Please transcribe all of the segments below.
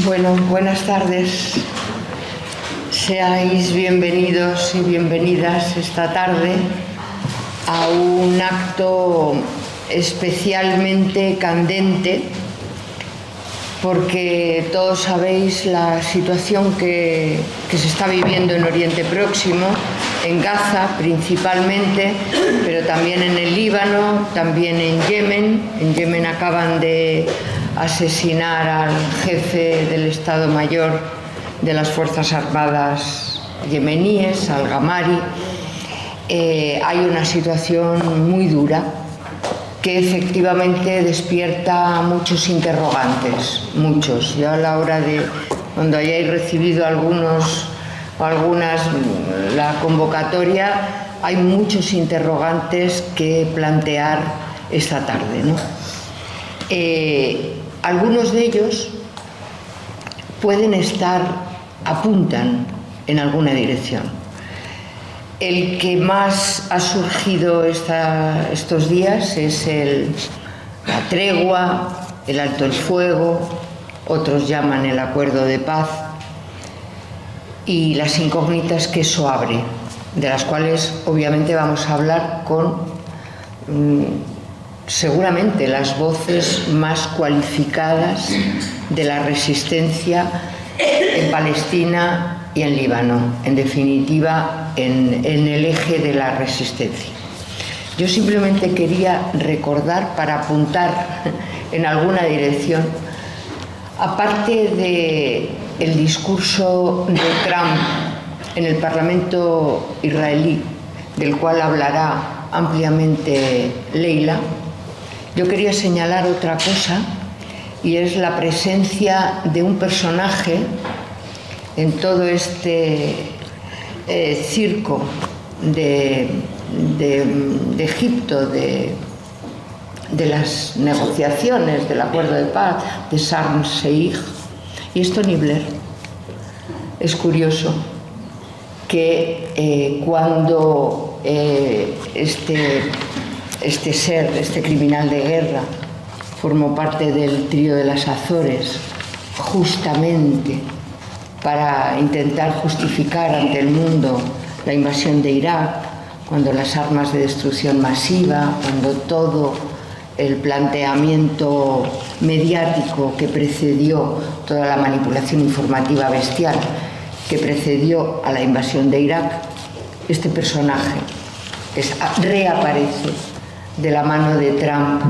Bueno, buenas tardes. Seáis bienvenidos y bienvenidas esta tarde a un acto especialmente candente, porque todos sabéis la situación que se está viviendo en Oriente Próximo, en Gaza principalmente, pero también en el Líbano, también en Yemen. En Yemen acaban de asesinar al jefe del Estado Mayor de las Fuerzas Armadas yemeníes, al-Gamari. Hay una situación muy dura que efectivamente despierta muchos interrogantes, muchos. Ya a la hora de, cuando hayáis recibido algunos o algunas la convocatoria, hay muchos interrogantes que plantear esta tarde, ¿no? Algunos de ellos apuntan en alguna dirección. El que más ha surgido estos días es la tregua, el alto el fuego, otros llaman el acuerdo de paz, y las incógnitas que eso abre, de las cuales obviamente vamos a hablar con seguramente las voces más cualificadas de la resistencia en Palestina y en Líbano, en definitiva en el eje de la resistencia. Yo simplemente quería recordar, para apuntar en alguna dirección, aparte del discurso de Trump en el Parlamento israelí, del cual hablará ampliamente Leila, yo quería señalar otra cosa, y es la presencia de un personaje en todo este circo de Egipto, de las negociaciones del acuerdo de paz, de Sharm el-Sheikh, y es Tony Blair. Es curioso que cuando este criminal de guerra formó parte del trío de las Azores, justamente para intentar justificar ante el mundo la invasión de Irak, cuando las armas de destrucción masiva, cuando todo el planteamiento mediático que precedió, toda la manipulación informativa bestial que precedió a la invasión de Irak, este personaje reaparece de la mano de Trump,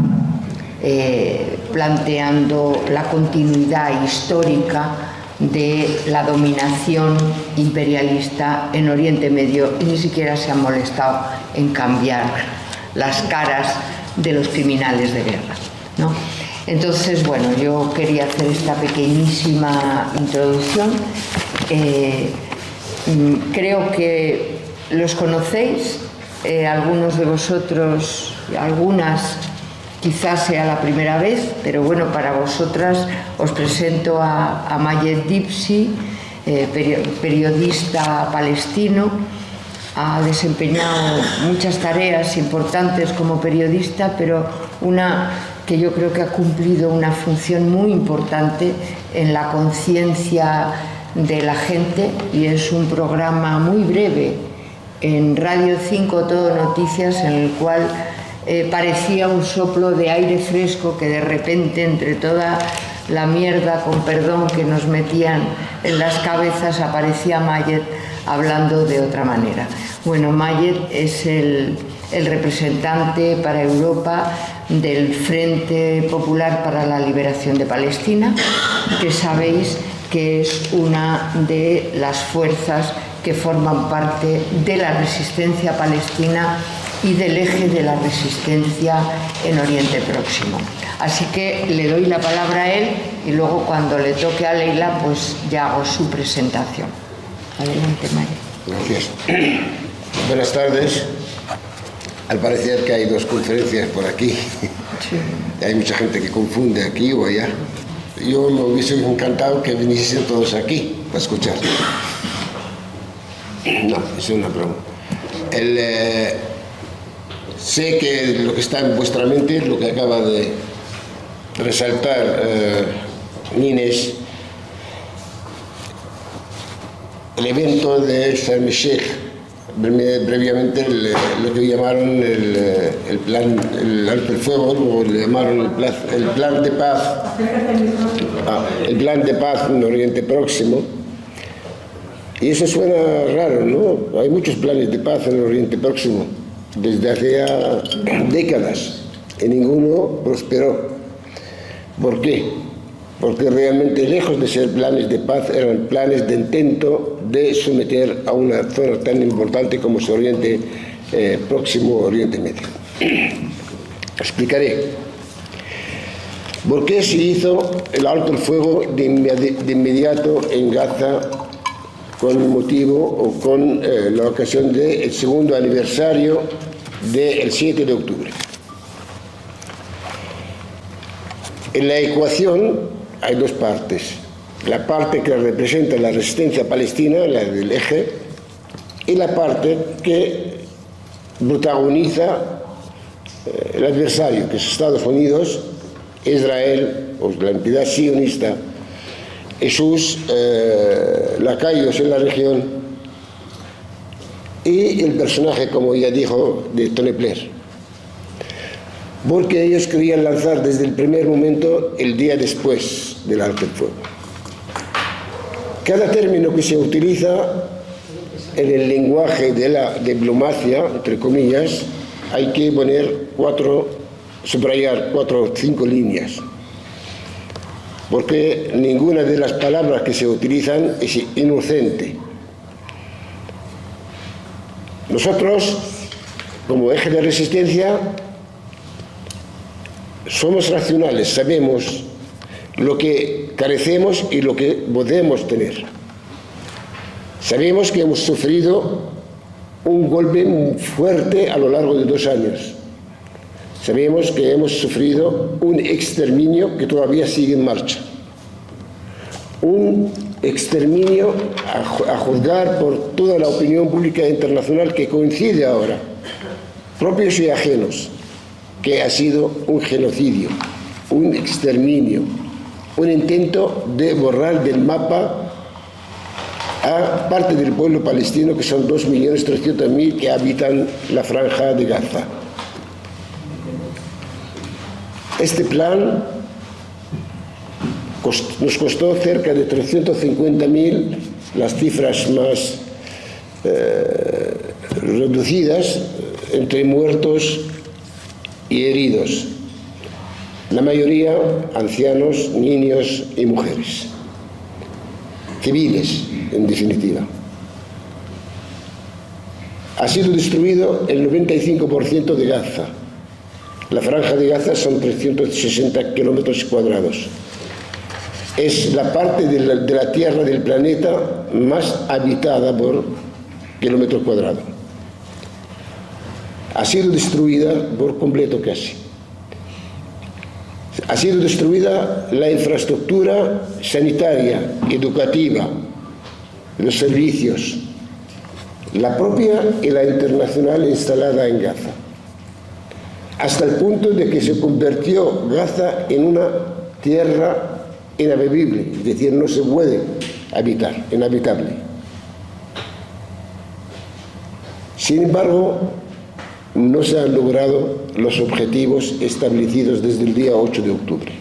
planteando la continuidad histórica de la dominación imperialista en Oriente Medio, y ni siquiera se ha molestado en cambiar las caras de los criminales de guerra, ¿no? Entonces, bueno, yo quería hacer esta pequeñísima introducción. Creo que los conocéis, algunos de vosotros, algunas quizás sea la primera vez, pero bueno, para vosotras os presento a Mayed Dibsi, periodista palestino. Ha desempeñado muchas tareas importantes como periodista, pero una que yo creo que ha cumplido una función muy importante en la conciencia de la gente, y es un programa muy breve en Radio 5 Todo Noticias, en el cual parecía un soplo de aire fresco que de repente, entre toda la mierda, con perdón, que nos metían en las cabezas, aparecía Mayed hablando de otra manera. Bueno, Mayed es el representante para Europa del Frente Popular para la Liberación de Palestina, que sabéis que es una de las fuerzas que forman parte de la resistencia palestina y del eje de la resistencia en Oriente Próximo. Así que le doy la palabra a él, y luego cuando le toque a Leila, pues ya hago su presentación. Adelante, Mayed. Gracias. Buenas tardes. Al parecer que hay dos conferencias por aquí. Sí. Hay mucha gente que confunde aquí o allá. Yo me hubiese encantado que viniesen todos aquí para escuchar. No, es una broma. Sé que lo que está en vuestra mente es lo que acaba de resaltar Inés, el evento de Sharm el Sheikh, previamente lo que llamaron el plan, el alto el fuego, o le llamaron el plan de paz, el plan de paz en Oriente Próximo. Y eso suena raro, ¿no? Hay muchos planes de paz en el Oriente Próximo desde hace ya décadas y ninguno prosperó. ¿Por qué? Porque realmente, lejos de ser planes de paz, eran planes de intento de someter a una zona tan importante como es Oriente Próximo, Oriente Medio. Explicaré. ¿Por qué se hizo el alto el fuego de inmediato en Gaza con motivo o con la ocasión del segundo aniversario del 7 de octubre? En la ecuación hay dos partes. La parte que representa la resistencia palestina, la del eje, y la parte que protagoniza el adversario, que es Estados Unidos, Israel, o la entidad sionista, y sus lacayos en la región, y el personaje, como ya dijo, de Tony Blair. Porque ellos querían lanzar desde el primer momento el día después del alto el fuego. Cada término que se utiliza en el lenguaje de la diplomacia, entre comillas, hay que poner subrayar 4 o 5 líneas, porque ninguna de las palabras que se utilizan es inocente. Nosotros, como eje de resistencia, somos racionales, sabemos lo que carecemos y lo que podemos tener. Sabemos que hemos sufrido un golpe muy fuerte a lo largo de 2 años. Sabemos que hemos sufrido un exterminio que todavía sigue en marcha. Un exterminio a juzgar por toda la opinión pública internacional que coincide ahora, propios y ajenos, que ha sido un genocidio, un exterminio, un intento de borrar del mapa a parte del pueblo palestino, que son 2.300.000 que habitan la franja de Gaza. Este plan nos costó cerca de 350.000, las cifras más reducidas, entre muertos y heridos, la mayoría ancianos, niños y mujeres, civiles en definitiva. Ha sido destruido el 95% de Gaza. La franja de Gaza son 360 kilómetros cuadrados. Es la parte de la tierra del planeta más habitada por kilómetro cuadrado. Ha sido destruida por completo casi. Ha sido destruida la infraestructura sanitaria, educativa, los servicios, la propia y la internacional instalada en Gaza, hasta el punto de que se convirtió Gaza en una tierra inamovible, es decir, no se puede habitar, inhabitable. Sin embargo, no se han logrado los objetivos establecidos desde el día 8 de octubre.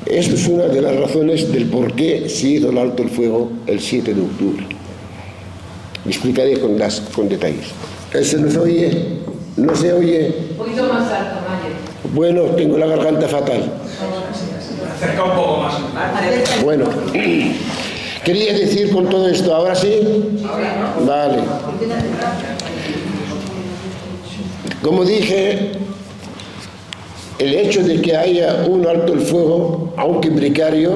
Esto es una de las razones del por qué se hizo el alto el fuego el 7 de octubre. Me explicaré con detalles. ¿Se nos oye? ¿No se oye? Un poquito más alto, Mayer. Bueno, tengo la garganta fatal. Acerca un poco más. Bueno, quería decir con todo esto, ¿ahora sí? Vale. Como dije, el hecho de que haya un alto el fuego, aunque precario,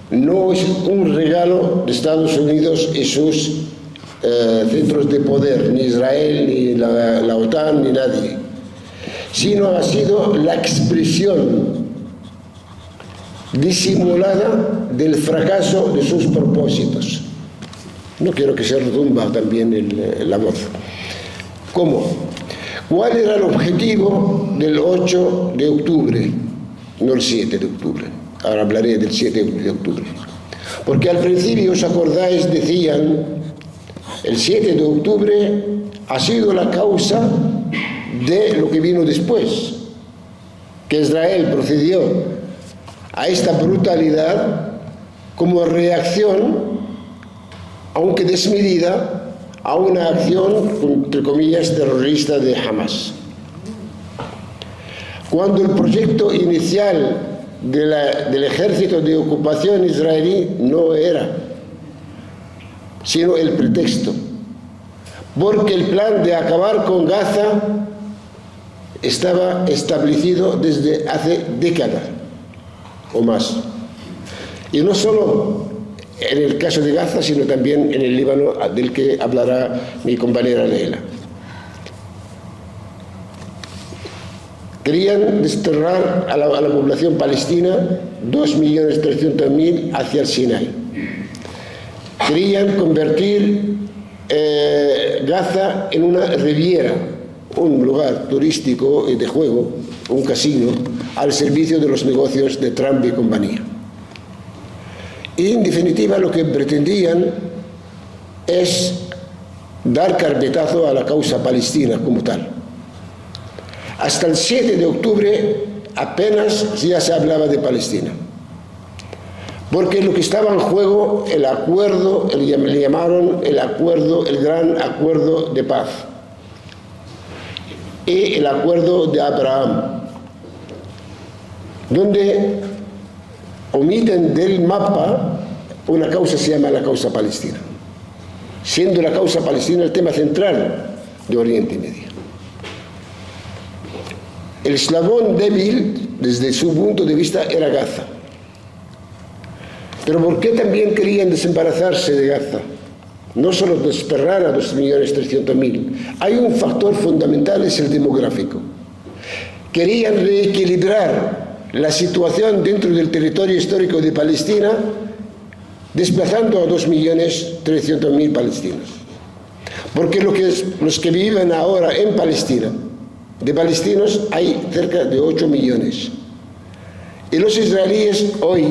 no es un regalo de Estados Unidos y sus centros de poder, ni Israel, ni la OTAN, ni nadie, sino ha sido la expresión disimulada del fracaso de sus propósitos. No quiero que se retumba también la voz. ¿Cómo? ¿Cuál era el objetivo del 8 de octubre? No el 7 de octubre. Ahora hablaré del 7 de octubre. Porque al principio, ¿os acordáis? Decían, el 7 de octubre ha sido la causa de lo que vino después, que Israel procedió a esta brutalidad como reacción, aunque desmedida, a una acción, entre comillas, terrorista de Hamas. Cuando el proyecto inicial del ejército de ocupación israelí no era, sino el pretexto, porque el plan de acabar con Gaza estaba establecido desde hace décadas o más. Y no solo en el caso de Gaza, sino también en el Líbano, del que hablará mi compañera Leila. Querían desterrar a la población palestina, 2.300.000, hacia el Sinai. Querían convertir Gaza en una riviera, un lugar turístico y de juego, un casino, al servicio de los negocios de Trump y compañía. Y en definitiva lo que pretendían es dar carpetazo a la causa palestina como tal. Hasta el 7 de octubre apenas ya se hablaba de Palestina, porque lo que estaba en juego, el acuerdo, le llamaron el acuerdo, el gran acuerdo de paz, y el acuerdo de Abraham, donde omiten del mapa una causa que se llama la causa palestina, siendo la causa palestina el tema central de Oriente Medio. El eslabón débil, desde su punto de vista, era Gaza. Pero ¿por qué también querían desembarazarse de Gaza? No solo desterrar a 2.300.000. Hay un factor fundamental, es el demográfico. Querían reequilibrar la situación dentro del territorio histórico de Palestina, desplazando a 2.300.000 palestinos. Porque los que viven ahora en Palestina, de palestinos, hay cerca de 8 millones. Y los israelíes hoy,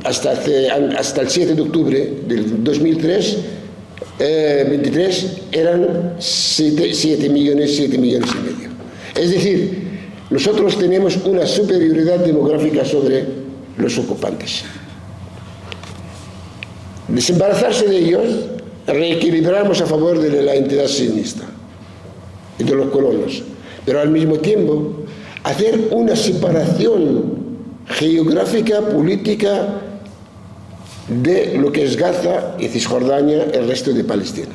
hasta el 7 de octubre del 2023, eran 7 millones y medio. Es decir, nosotros tenemos una superioridad demográfica sobre los ocupantes. Desembarazarse de ellos, reequilibramos a favor de la entidad sionista y de los colonos, pero al mismo tiempo hacer una separación geográfica, política, de lo que es Gaza y Cisjordania, el resto de Palestina.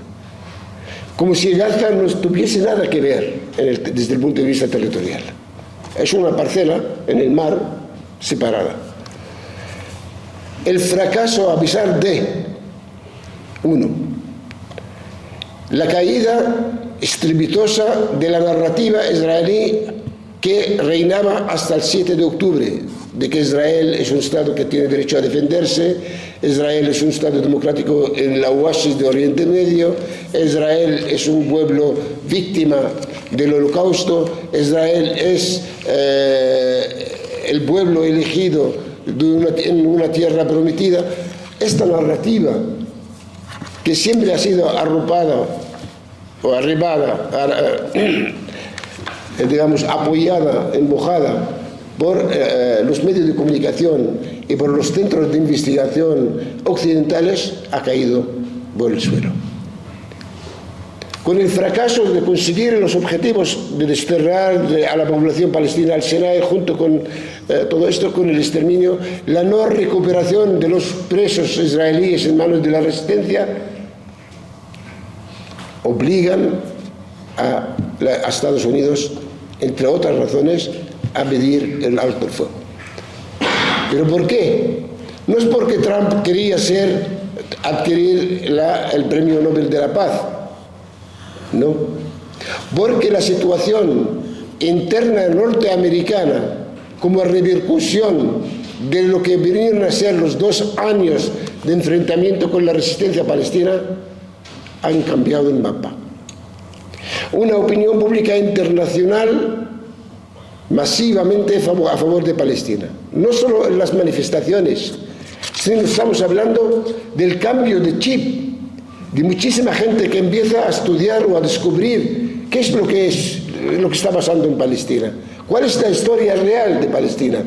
Como si Gaza no tuviese nada que ver desde el punto de vista territorial. Es una parcela en el mar separada. El fracaso a pesar de, uno, la caída estrepitosa de la narrativa israelí que reinaba hasta el 7 de octubre, de que Israel es un Estado que tiene derecho a defenderse, Israel es un Estado democrático en la oasis de Oriente Medio, Israel es un pueblo víctima del Holocausto, Israel es el pueblo elegido en una tierra prometida. Esta narrativa, que siempre ha sido arropada o arribada, digamos, apoyada, embojada por los medios de comunicación y por los centros de investigación occidentales, ha caído por el suelo. Con el fracaso de conseguir los objetivos de desterrar a la población palestina al Sinai, junto con todo esto, con el exterminio, la no recuperación de los presos israelíes en manos de la resistencia, obligan a Estados Unidos, entre otras razones, a pedir el alto el fuego. ¿Pero por qué? No es porque Trump quería adquirir el Premio Nobel de la Paz, no. Porque la situación interna norteamericana, como repercusión de lo que vinieron a ser los 2 años de enfrentamiento con la resistencia palestina, han cambiado el mapa. Una opinión pública internacional masivamente a favor de Palestina. No solo en las manifestaciones, sino estamos hablando del cambio de chip, de muchísima gente que empieza a estudiar o a descubrir qué es lo que está pasando en Palestina, cuál es la historia real de Palestina.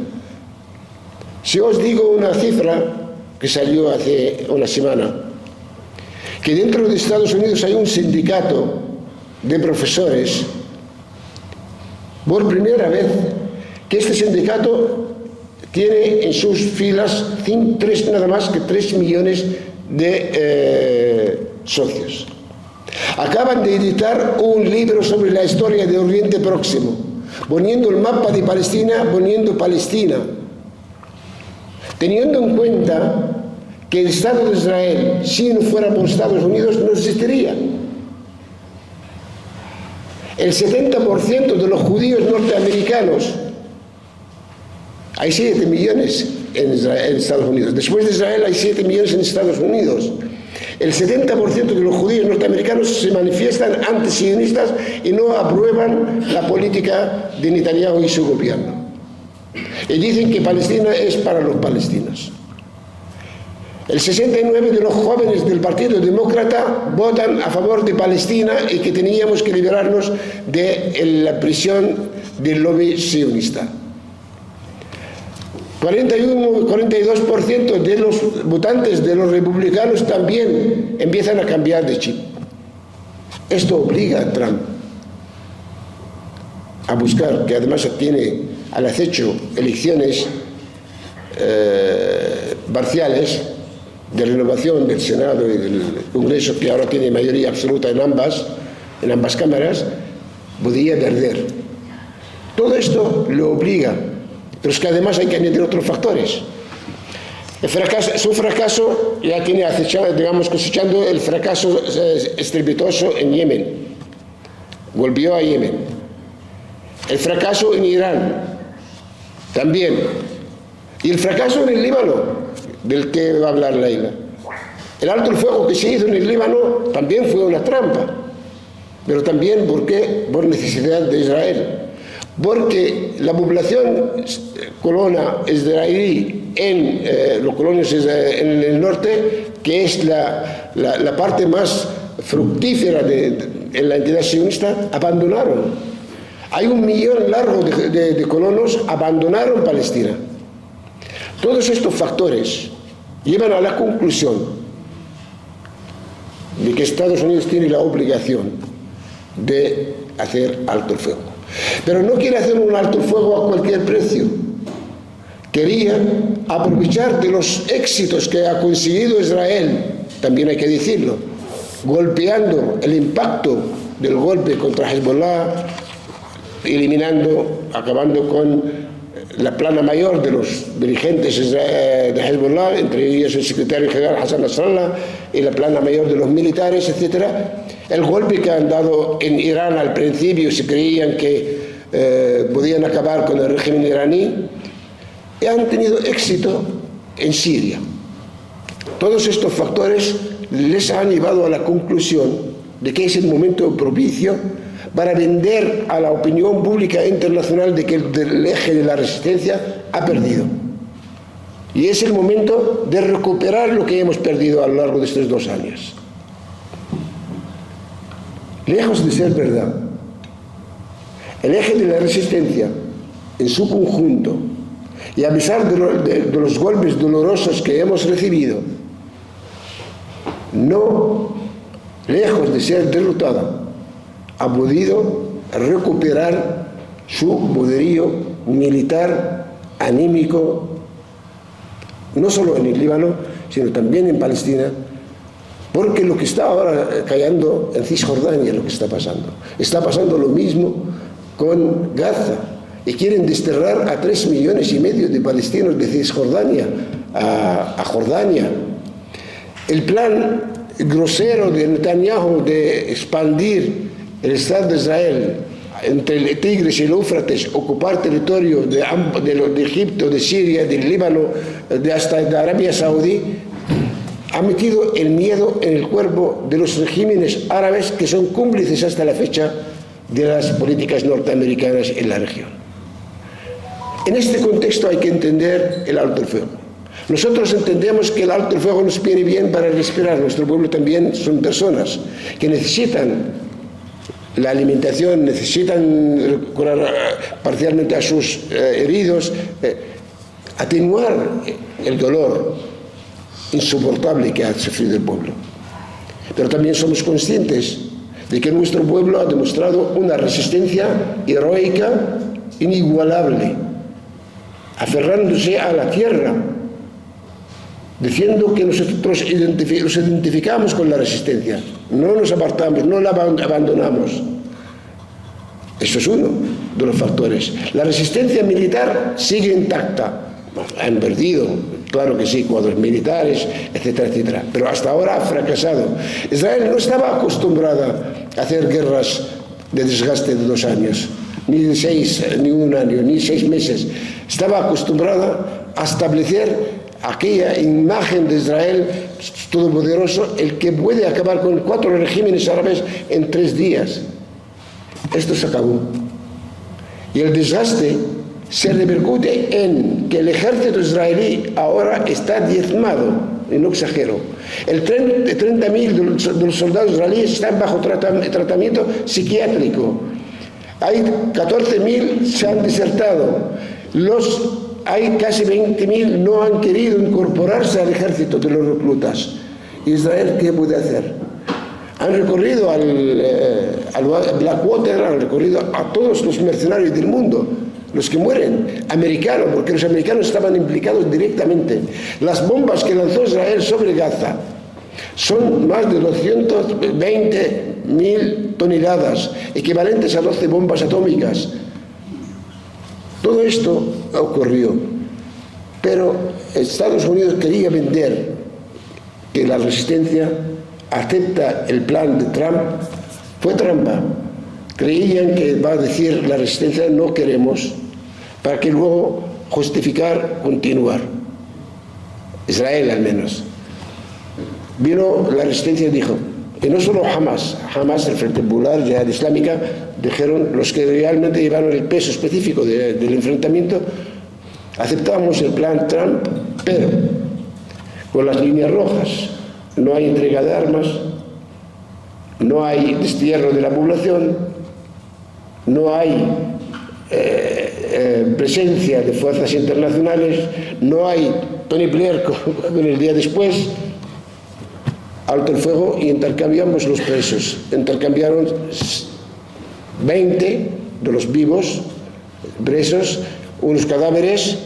Si os digo una cifra que salió hace una semana, que dentro de Estados Unidos hay un sindicato de profesores, por primera vez, que este sindicato tiene en sus filas nada más que 3 millones de socios. Acaban de editar un libro sobre la historia de Oriente Próximo, poniendo el mapa de Palestina, poniendo Palestina, teniendo en cuenta que el Estado de Israel, si no fuera por Estados Unidos, no existiría. El 70% de los judíos norteamericanos, hay 7 millones en Estados Unidos. Después de Israel hay 7 millones en Estados Unidos. El 70% de los judíos norteamericanos se manifiestan antisionistas y no aprueban la política de Netanyahu y su gobierno. Y dicen que Palestina es para los palestinos. El 69% de los jóvenes del Partido Demócrata votan a favor de Palestina y que teníamos que liberarnos de la prisión del lobby sionista. 42% de los votantes de los republicanos también empiezan a cambiar de chip. Esto obliga a Trump a buscar, que además tiene al acecho elecciones parciales de renovación del Senado y del Congreso, que ahora tiene mayoría absoluta en ambas cámaras, podría perder. Todo esto lo obliga, pero es que además hay que añadir otros factores. Su fracaso ya tiene acechado, digamos, cosechando el fracaso estrepitoso en Yemen. Volvió a Yemen. El fracaso en Irán también. Y el fracaso en el Líbano, del que va a hablar Leila. El alto el fuego que se hizo en el Líbano también fue una trampa, pero también por necesidad de Israel, porque la población colonia israelí en los colonios en el norte, que es la parte más fructífera en la entidad sionista, abandonaron. Hay 1 millón largo de colonos abandonaron Palestina. Todos estos factores llevan a la conclusión de que Estados Unidos tiene la obligación de hacer alto el fuego. Pero no quiere hacer un alto el fuego a cualquier precio. Quería aprovechar de los éxitos que ha conseguido Israel, también hay que decirlo, golpeando el impacto del golpe contra Hezbollah, acabando con la plana mayor de los dirigentes de Hezbollah, entre ellos el secretario general Hassan Nasrallah, y la plana mayor de los militares, etc. El golpe que han dado en Irán al principio, se creían que podían acabar con el régimen iraní, y han tenido éxito en Siria. Todos estos factores les han llevado a la conclusión de que es el momento propicio para vender a la opinión pública internacional de que el eje de la resistencia ha perdido. Y es el momento de recuperar lo que hemos perdido a lo largo de estos 2 años. Lejos de ser verdad, el eje de la resistencia en su conjunto, y a pesar de los golpes dolorosos que hemos recibido, no, lejos de ser derrotada, ha podido recuperar su poderío militar, anímico, no solo en el Líbano, sino también en Palestina, porque lo que está ahora cayendo en Cisjordania, lo que está pasando lo mismo con Gaza, y quieren desterrar a 3,5 millones de palestinos de Cisjordania a Jordania. El plan grosero de Netanyahu de expandir el Estado de Israel entre el Tigris y el Éufrates, ocupar territorio de Egipto, de Siria, del Líbano, hasta de Arabia Saudí, ha metido el miedo en el cuerpo de los regímenes árabes que son cómplices hasta la fecha de las políticas norteamericanas en la región. En este contexto hay que entender el alto el fuego. Nosotros entendemos que el alto el fuego nos viene bien para respirar. Nuestro pueblo también son personas que necesitan la alimentación, necesitan curar parcialmente a sus heridos, atenuar el dolor insoportable que ha sufrido el pueblo. Pero también somos conscientes de que nuestro pueblo ha demostrado una resistencia heroica inigualable, aferrándose a la tierra, diciendo que nosotros nos identificamos con la resistencia, no nos apartamos, no la abandonamos. Eso es uno de los factores. La resistencia militar sigue intacta. Han perdido, claro que sí, cuadros militares, etcétera, etcétera, pero hasta ahora ha fracasado. Israel no estaba acostumbrada a hacer guerras de desgaste de 2 años, ni de 6, ni 1 año, ni 6 meses. Estaba acostumbrada a establecer aquella imagen de Israel todopoderoso, el que puede acabar con 4 regímenes árabes en 3 días. Esto se acabó. Y el desgaste se repercute en que el ejército israelí ahora está diezmado, y no exagero. El 30.000 de los soldados israelíes están bajo tratamiento psiquiátrico. Hay 14.000 se han desertado. Hay casi 20.000 no han querido incorporarse al ejército de los reclutas. ¿Israel qué puede hacer? Han recorrido al Blackwater, han recorrido a todos los mercenarios del mundo, los que mueren, americanos, porque los americanos estaban implicados directamente. Las bombas que lanzó Israel sobre Gaza son más de 220.000 toneladas, equivalentes a 12 bombas atómicas. Todo esto ocurrió, pero Estados Unidos quería vender que la resistencia acepta el plan de Trump. Fue trampa. Creían que va a decir la resistencia no queremos, para que luego justificar continuar. Israel al menos. Vino la resistencia y dijo, y no solo Hamas, el Frente Popular, Jihad Islámica, dijeron los que realmente llevaron el peso específico del enfrentamiento, aceptamos el plan Trump, pero con las líneas rojas. No hay entrega de armas, no hay destierro de la población, no hay presencia de fuerzas internacionales, no hay Tony Blair con el día después. Alto el fuego y intercambiamos los presos. Intercambiaron 20 de los vivos presos, unos cadáveres,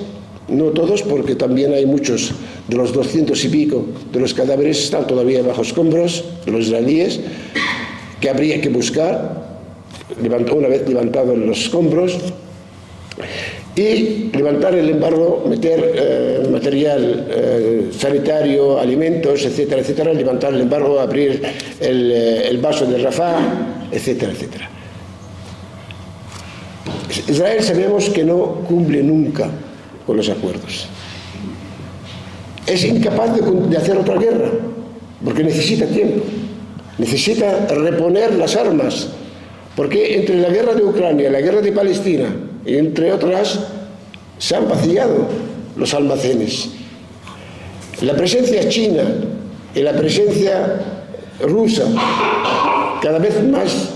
no todos, porque también hay muchos de los 200 y pico de los cadáveres están todavía bajo escombros, de los israelíes, que habría que buscar, una vez levantados los escombros, y levantar el embargo, meter material sanitario, alimentos, etcétera, etcétera, levantar el embargo, abrir el vaso de Rafah, etcétera, etcétera. Israel sabemos que no cumple nunca con los acuerdos. Es incapaz de hacer otra guerra, porque necesita tiempo, necesita reponer las armas, porque entre la guerra de Ucrania, la guerra de Palestina, y entre otras, se han vaciado los almacenes. La presencia china y la presencia rusa, cada vez más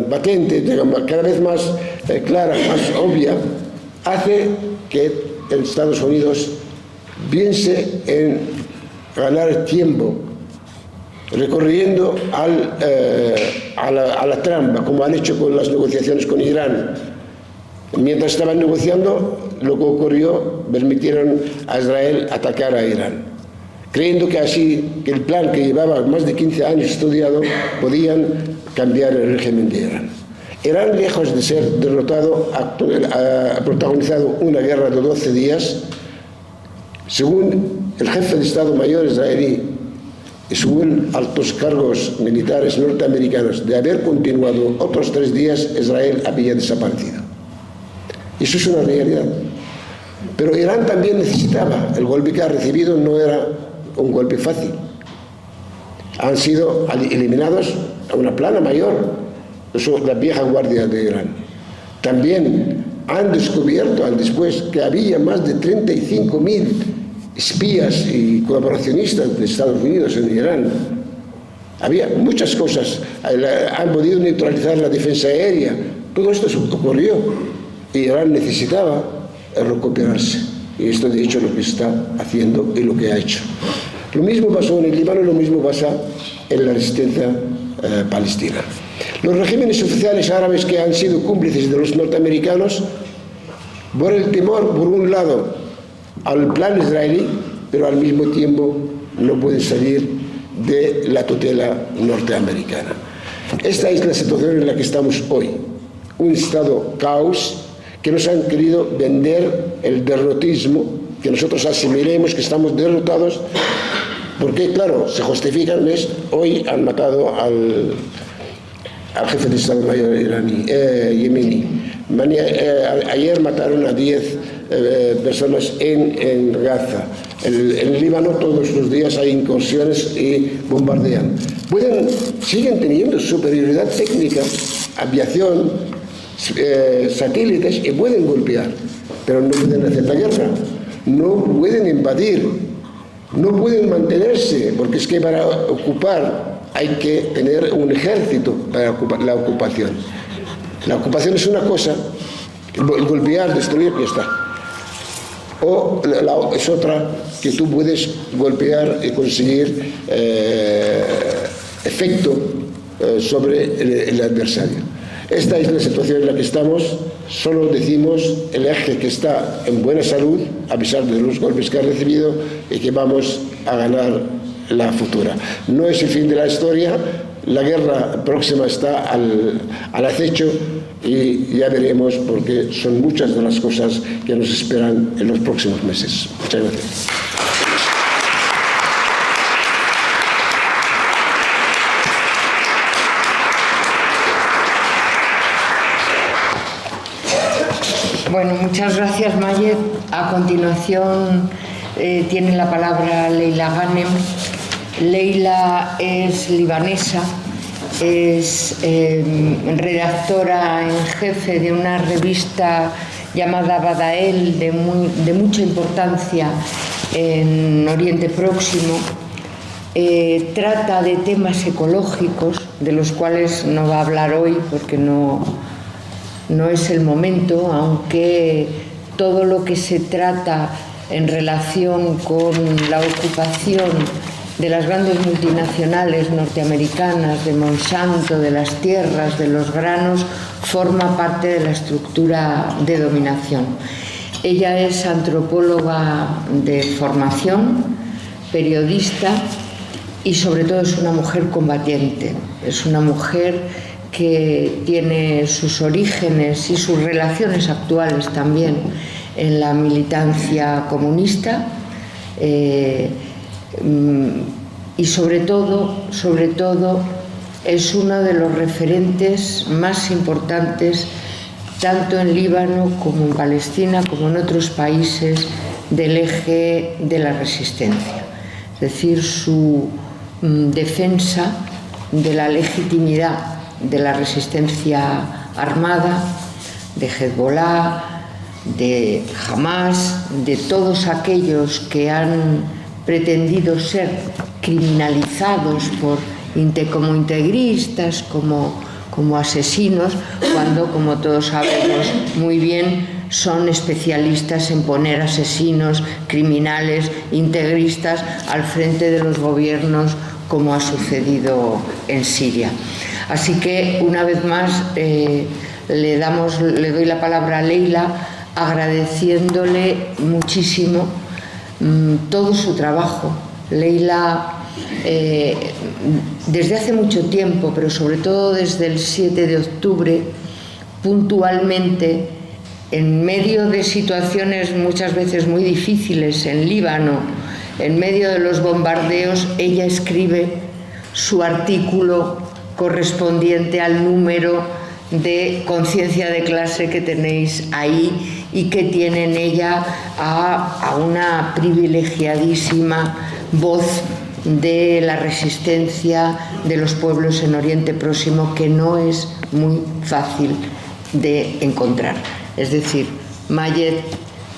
patente, cada vez más clara, más obvia, hace que Estados Unidos piense en ganar tiempo, recorriendo a la trampa, como han hecho con las negociaciones con Irán. Mientras estaban negociando, lo que ocurrió, permitieron a Israel atacar a Irán, creyendo que así, que el plan que llevaba más de 15 años estudiado, podían cambiar el régimen de Irán. Irán, lejos de ser derrotado, ha protagonizado una guerra de 12 días, según el jefe de Estado Mayor israelí y según altos cargos militares norteamericanos. De haber continuado otros 3 días, Israel había desaparecido. Eso es una realidad. Pero Irán también necesitaba. El golpe que ha recibido no era un golpe fácil. Han sido eliminados a una plana mayor, la vieja guardia de Irán. También han descubierto al después que había más de 35.000 espías y colaboracionistas de Estados Unidos en Irán. Había muchas cosas. Han podido neutralizar la defensa aérea. Todo esto ocurrió. Y Irán necesitaba recuperarse. Y esto, de hecho, es lo que está haciendo y lo que ha hecho. Lo mismo pasó en el Líbano y lo mismo pasa en la resistencia palestina. Los regímenes oficiales árabes que han sido cómplices de los norteamericanos por el temor, por un lado, al plan israelí, pero al mismo tiempo no pueden salir de la tutela norteamericana. Esta es la situación en la que estamos hoy. Un estado caos que nos han querido vender el derrotismo, que nosotros asimilemos que estamos derrotados, porque, claro, se justifican, hoy han matado al jefe de Estado Mayor yemení. Ayer mataron a 10 personas en Gaza. En Líbano todos los días hay incursiones y bombardean. Siguen teniendo superioridad técnica, aviación, satélites, y pueden golpear, pero no pueden hacer la guerra, no pueden invadir, no pueden mantenerse, porque es que para ocupar hay que tener un ejército para la ocupación. La ocupación es una cosa, golpear, destruir, ya está. O es otra, que tú puedes golpear y conseguir efecto sobre el adversario. Esta es la situación en la que estamos. Solo decimos el eje que está en buena salud, a pesar de los golpes que ha recibido, y que vamos a ganar la futura. No es el fin de la historia, la guerra próxima está al acecho y ya veremos, porque son muchas de las cosas que nos esperan en los próximos meses. Muchas gracias. Bueno, muchas gracias, Mayet. A continuación tiene la palabra Leila Ghanem. Leila es libanesa, es redactora en jefe de una revista llamada Badael, de mucha importancia en Oriente Próximo. Trata de temas ecológicos, de los cuales no va a hablar hoy porque no es el momento, aunque todo lo que se trata en relación con la ocupación de las grandes multinacionales norteamericanas, de Monsanto, de las tierras, de los granos, forma parte de la estructura de dominación. Ella es antropóloga de formación, periodista y sobre todo es una mujer combatiente, es una mujer que tiene sus orígenes y sus relaciones actuales también en la militancia comunista, y sobre todo es uno de los referentes más importantes tanto en Líbano como en Palestina como en otros países del eje de la resistencia, es decir, su defensa de la legitimidad de la resistencia armada, de Hezbollah, de Hamas, de todos aquellos que han pretendido ser criminalizados como integristas, como asesinos, cuando, como todos sabemos muy bien, son especialistas en poner asesinos, criminales, integristas al frente de los gobiernos, como ha sucedido en Siria. Así que, una vez más, le doy la palabra a Leila, agradeciéndole muchísimo todo su trabajo. Leila, desde hace mucho tiempo, pero sobre todo desde el 7 de octubre, puntualmente, en medio de situaciones muchas veces muy difíciles en Líbano, en medio de los bombardeos, ella escribe su artículo correspondiente al número de Conciencia de Clase que tenéis ahí y que tiene en ella a una privilegiadísima voz de la resistencia de los pueblos en Oriente Próximo, que no es muy fácil de encontrar. Es decir, Mayet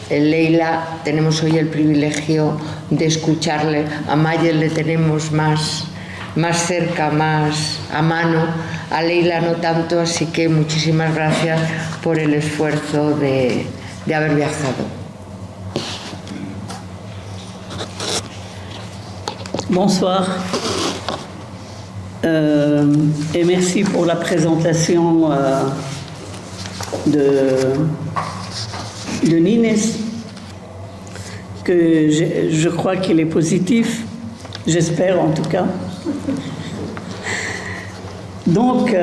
Leila, tenemos hoy el privilegio de escucharle. A Mayer le tenemos más cerca, más a mano. A Leila no tanto, así que muchísimas gracias por el esfuerzo de haber viajado. Bonsoir et merci pour la présentation de Nines, que je crois qu'il est positif, j'espère en tout cas. Donc,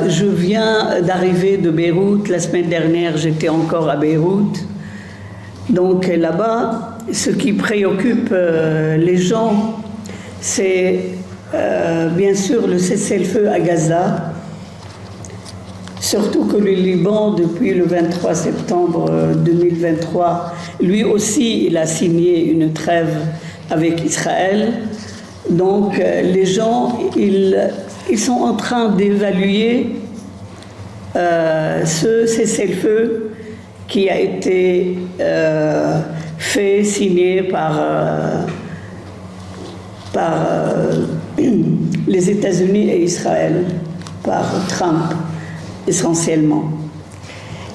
je viens d'arriver de Beyrouth. La semaine dernière, j'étais encore à Beyrouth. Donc, là-bas, ce qui préoccupe les gens, c'est bien sûr le cessez-le-feu à Gaza. Surtout que le Liban, depuis le 23 septembre 2023, lui aussi, il a signé une trêve avec Israël. Donc, les gens, ils sont en train d'évaluer ce cessez-le-feu qui a été fait, signé par les États-Unis et Israël, par Trump esencialmente.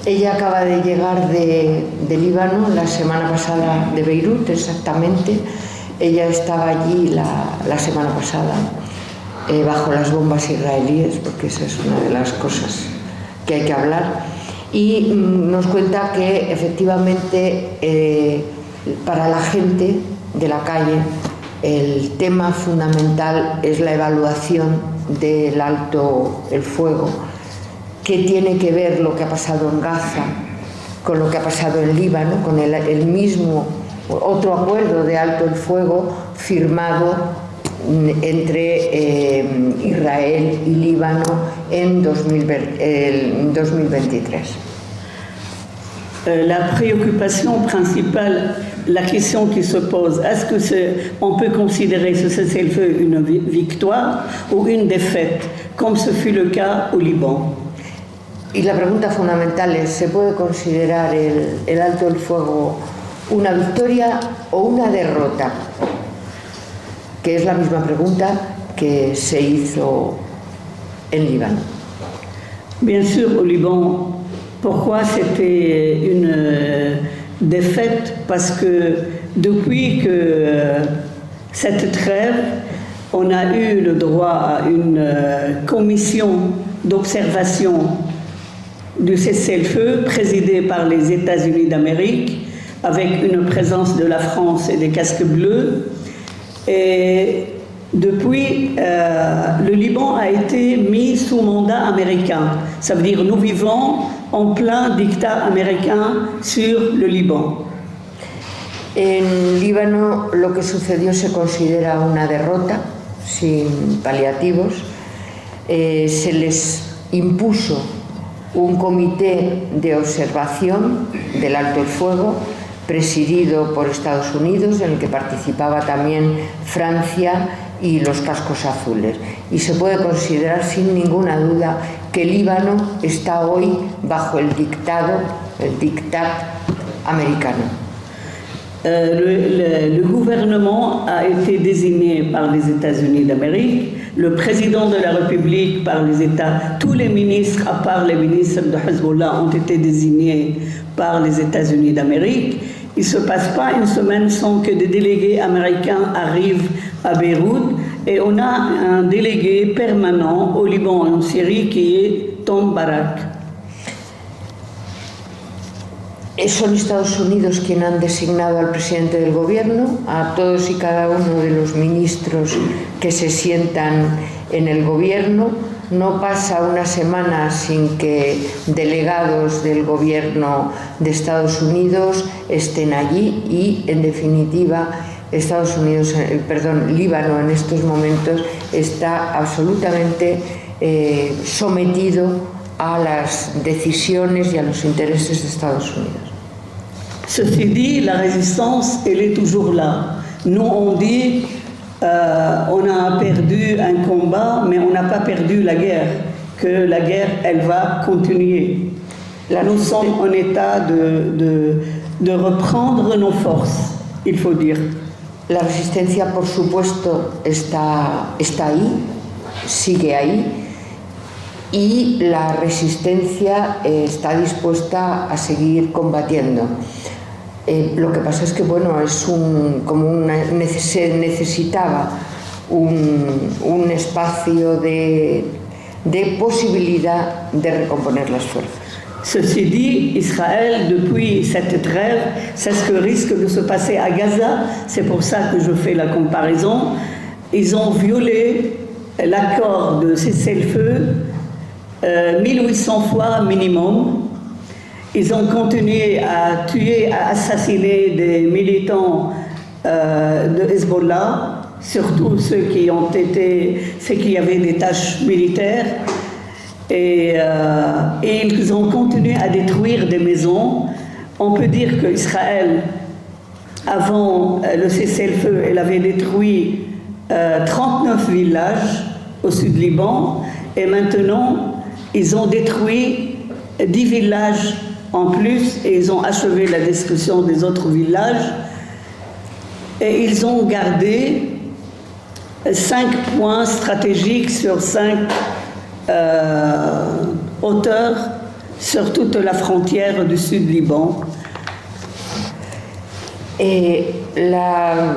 Ella acaba de llegar de Líbano la semana pasada, de Beirut exactamente. Ella estaba allí la semana pasada bajo las bombas israelíes, porque esa es una de las cosas que hay que hablar, y nos cuenta que efectivamente para la gente de la calle el tema fundamental es la evaluación del alto el fuego. ¿Qué tiene que ver lo que ha pasado en Gaza con lo que ha pasado en Líbano, con el mismo otro acuerdo de alto el fuego firmado entre Israel y Líbano en 2023? La préoccupation principale, la question qui se pose, est-ce que on peut considérer ce cessez-le-feu une victoire ou une défaite, comme ce fut le cas au Liban? Y la pregunta fundamental es, ¿se puede considerar el alto el fuego una victoria o una derrota? Que es la misma pregunta que se hizo en Líbano. Bien sûr, au Liban, pourquoi c'était une défaite? Parce que depuis que cette trêve, on a eu le droit à une commission d'observation du cessez-le-feu présidée par les États-Unis d'Amérique, avec une présence de la France et des casques bleus. Et depuis, le Liban a été mis sous mandat américain. Ça veut dire nous vivons en plein dictat américain sur le Liban. En Líbano lo que sucedió se considera una derrota, sin paliativos. Se les impuso un comité de observación del alto el fuego presidido por Estados Unidos, en el que participaba también Francia y los cascos azules. Y se puede considerar sin ninguna duda que Líbano está hoy bajo el dictat americano. Le gouvernement a été désigné par les États-Unis d'Amérique, le président de la République par les États, tous les ministres, à part les ministres de Hezbollah, ont été désignés par les États-Unis d'Amérique. Il ne se passe pas une semaine sans que des délégués américains arrivent à Beyrouth, et on a un délégué permanent au Liban et en Syrie qui est Tom Barak. Son Estados Unidos quienes han designado al presidente del gobierno, a todos y cada uno de los ministros que se sientan en el gobierno. No pasa una semana sin que delegados del gobierno de Estados Unidos estén allí y, en definitiva, Líbano en estos momentos está absolutamente sometido a las decisiones y a los intereses de Estados Unidos. Ceci dit, la résistance, elle est toujours là. Nous, on dit, on a perdu un combat, mais on n'a pas perdu la guerre, que la guerre, elle va continuer. Là, nous sommes en état de reprendre nos forces, il faut dire. La resistencia, por supuesto, está ahí, sigue ahí, y la resistencia está dispuesta a seguir combatiendo. Lo que pasa es que, bueno, se necesitaba un espacio de posibilidad de recomponer las fuerzas. Ceci dit, Israël, depuis cette trêve, c'est ce que risque de se passer à Gaza. C'est pour ça que je fais la comparaison. Ils ont violé l'accord de cessez-le-feu 1800 fois minimum. Ils ont continué à tuer, à assassiner des militants de Hezbollah, surtout ceux qui avaient des tâches militaires. Et ils ont continué à détruire des maisons. On peut dire qu'Israël, avant le cessez-le-feu, elle avait détruit 39 villages au sud Liban, et maintenant ils ont détruit 10 villages en plus, et ils ont achevé la destruction des autres villages, et ils ont gardé 5 points stratégiques sur 5 hauteurs sur toute la frontière du sud Liban. Ella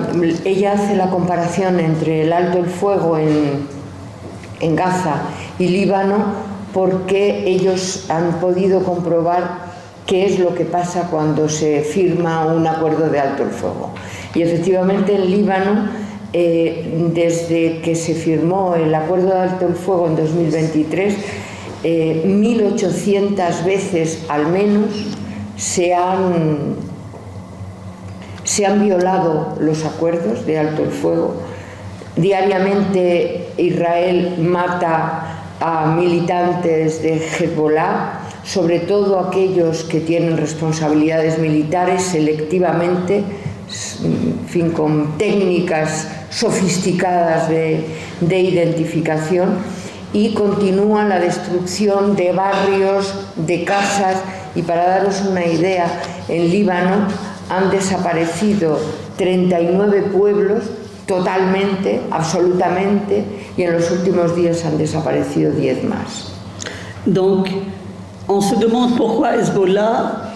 hace la comparación entre el alto el fuego en Gaza y Líbano porque ellos han podido comprobar qué es lo que pasa cuando se firma un acuerdo de alto el fuego. Y efectivamente en Líbano, desde que se firmó el acuerdo de alto el fuego en 2023, 1800 veces al menos se han violado los acuerdos de alto el fuego. Diariamente Israel mata a militantes de Hezbollah, sobre todo aquellos que tienen responsabilidades militares, selectivamente, en fin, con técnicas sofisticadas de identificación, y continúa la destrucción de barrios, de casas. Y para daros una idea, en Líbano han desaparecido 39 pueblos totalmente, absolutamente, y en los últimos días han desaparecido 10 más. Donc, on se demande pourquoi Hezbollah,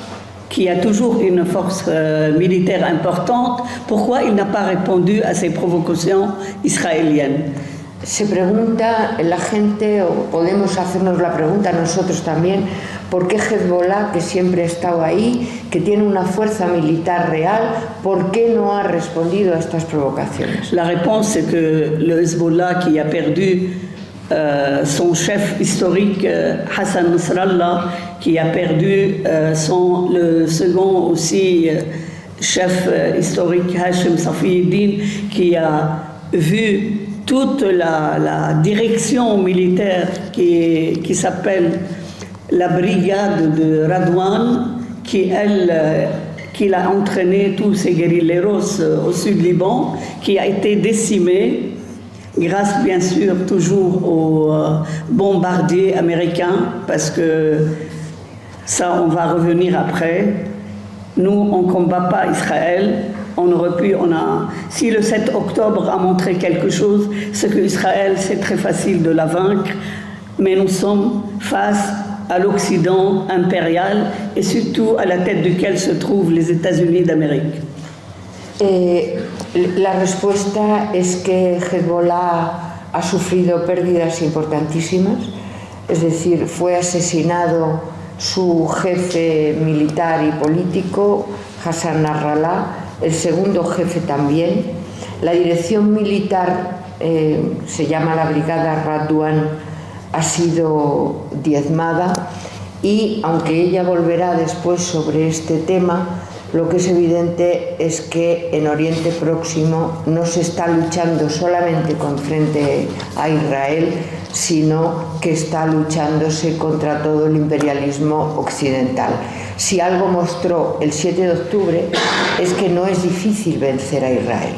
qui a toujours une force militaire importante, pourquoi il n'a pas répondu à ces provocations israéliennes. Se pregunta la gente, o podemos hacernos la pregunta nosotros también, ¿por qué Hezbollah, que siempre ha estado ahí, que tiene una fuerza militar real, por qué no ha respondido a estas provocaciones? La réponse, c'est que le Hezbollah, qui a perdu son chef historique Hassan Nasrallah, qui a perdu le second aussi chef historique Hashim Safieddine, qui a vu toute la direction militaire qui s'appelle la brigade de Radwan, qui a entraîné tous ces guérilleros au sud Liban, qui a été décimée grâce bien sûr toujours aux bombardiers américains, parce que ça on va revenir après. Nous on ne combat pas Israël. Si le 7 octobre a montré quelque chose, c'est qu'Israël, c'est très facile de la vaincre, mais nous sommes face à l'Occident impérial et surtout à la tête duquel se trouvent les États-Unis d'Amérique. La respuesta es que Hezbollah ha sufrido pérdidas importantísimas, es decir, fue asesinado su jefe militar y político, Hassan Nasrallah, el segundo jefe también. La dirección militar, se llama la brigada Radwan, ha sido diezmada, y aunque ella volverá después sobre este tema, lo que es evidente es que en Oriente Próximo no se está luchando solamente frente a Israel, sino que está luchándose contra todo el imperialismo occidental. Si algo mostró el 7 de octubre es que no es difícil vencer a Israel.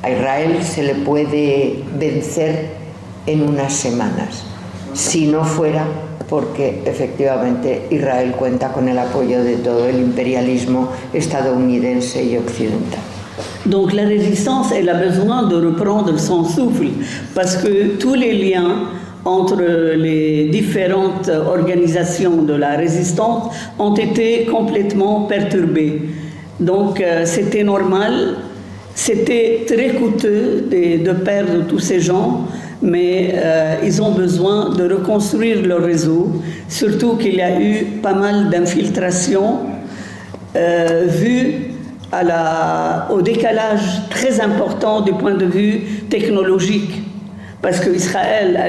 A Israel se le puede vencer en unas semanas, si no fuera porque efectivamente Israel cuenta con el apoyo de todo el imperialismo estadounidense y occidental. Donc la résistance, elle a besoin de reprendre son souffle parce que tous les liens entre les différentes organisations de la résistance ont été complètement perturbés. Donc c'était normal, c'était très coûteux de perdre tous ces gens, mais ils ont besoin de reconstruire leur réseau, surtout qu'il y a eu pas mal d'infiltrations vues au décalage très important du point de vue technologique, parce qu'Israël,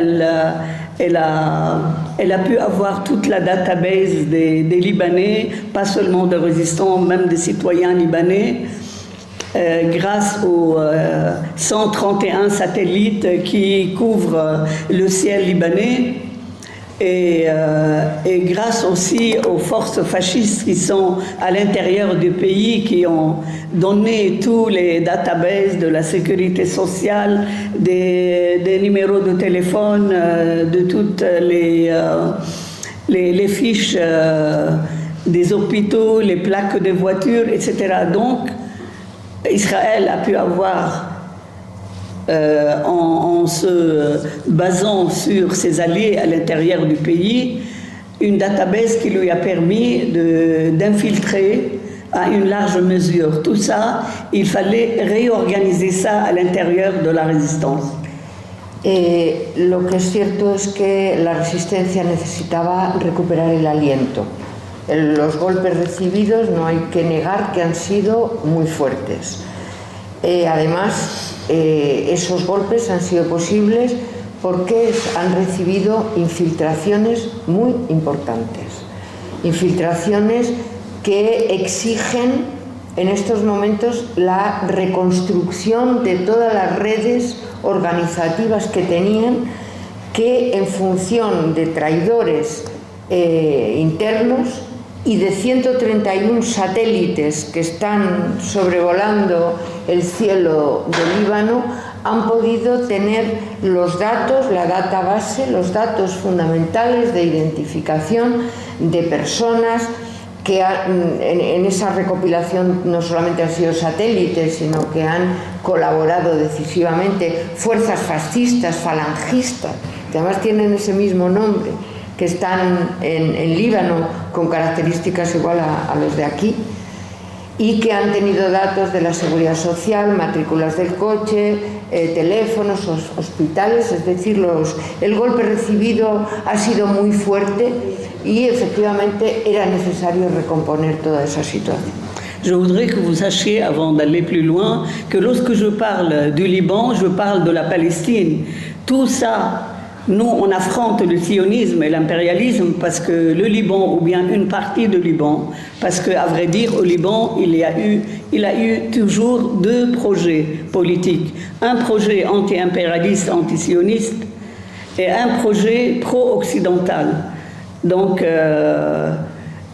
elle a pu avoir toute la database des Libanais, pas seulement des résistants, même des citoyens libanais, grâce aux 131 satellites qui couvrent le ciel libanais. Et grâce aussi aux forces fascistes qui sont à l'intérieur du pays, qui ont donné tous les databases de la sécurité sociale, des numéros de téléphone, de toutes les fiches des hôpitaux, les plaques des voitures, etc. Donc, Israël a pu avoir en se basant sur ses alliés à l'intérieur du pays, une database qui lui a permis d'infiltrer à une large mesure. Tout ça, il fallait réorganiser ça à l'intérieur de la résistance. Lo que es cierto es que la resistencia necesitaba recuperar el aliento. Los golpes recibidos no hay que negar que han sido muy fuertes. Además, esos golpes han sido posibles porque han recibido infiltraciones muy importantes, infiltraciones que exigen en estos momentos la reconstrucción de todas las redes organizativas que tenían, que en función de traidores internos y de 131 satélites que están sobrevolando el cielo del Líbano, han podido tener los datos, la database, los datos fundamentales de identificación de personas que en esa recopilación no solamente han sido satélites, sino que han colaborado decisivamente fuerzas fascistas, falangistas, que además tienen ese mismo nombre, que están en Líbano con características igual a los de aquí, y que han tenido datos de la seguridad social, matrículas del coche, teléfonos, hospitales, es decir, el golpe recibido ha sido muy fuerte y efectivamente era necesario recomponer toda esa situación. Je voudrais que vous sachiez, avant d'aller plus loin, que lorsque je parle du Liban, je parle de la Palestine. Tout ça, nous, on affronte le sionisme et l'impérialisme parce que le Liban, ou bien une partie du Liban, parce qu'à vrai dire, au Liban, il y a eu toujours deux projets politiques. Un projet anti-impérialiste, anti-sioniste, et un projet pro-occidental. Donc,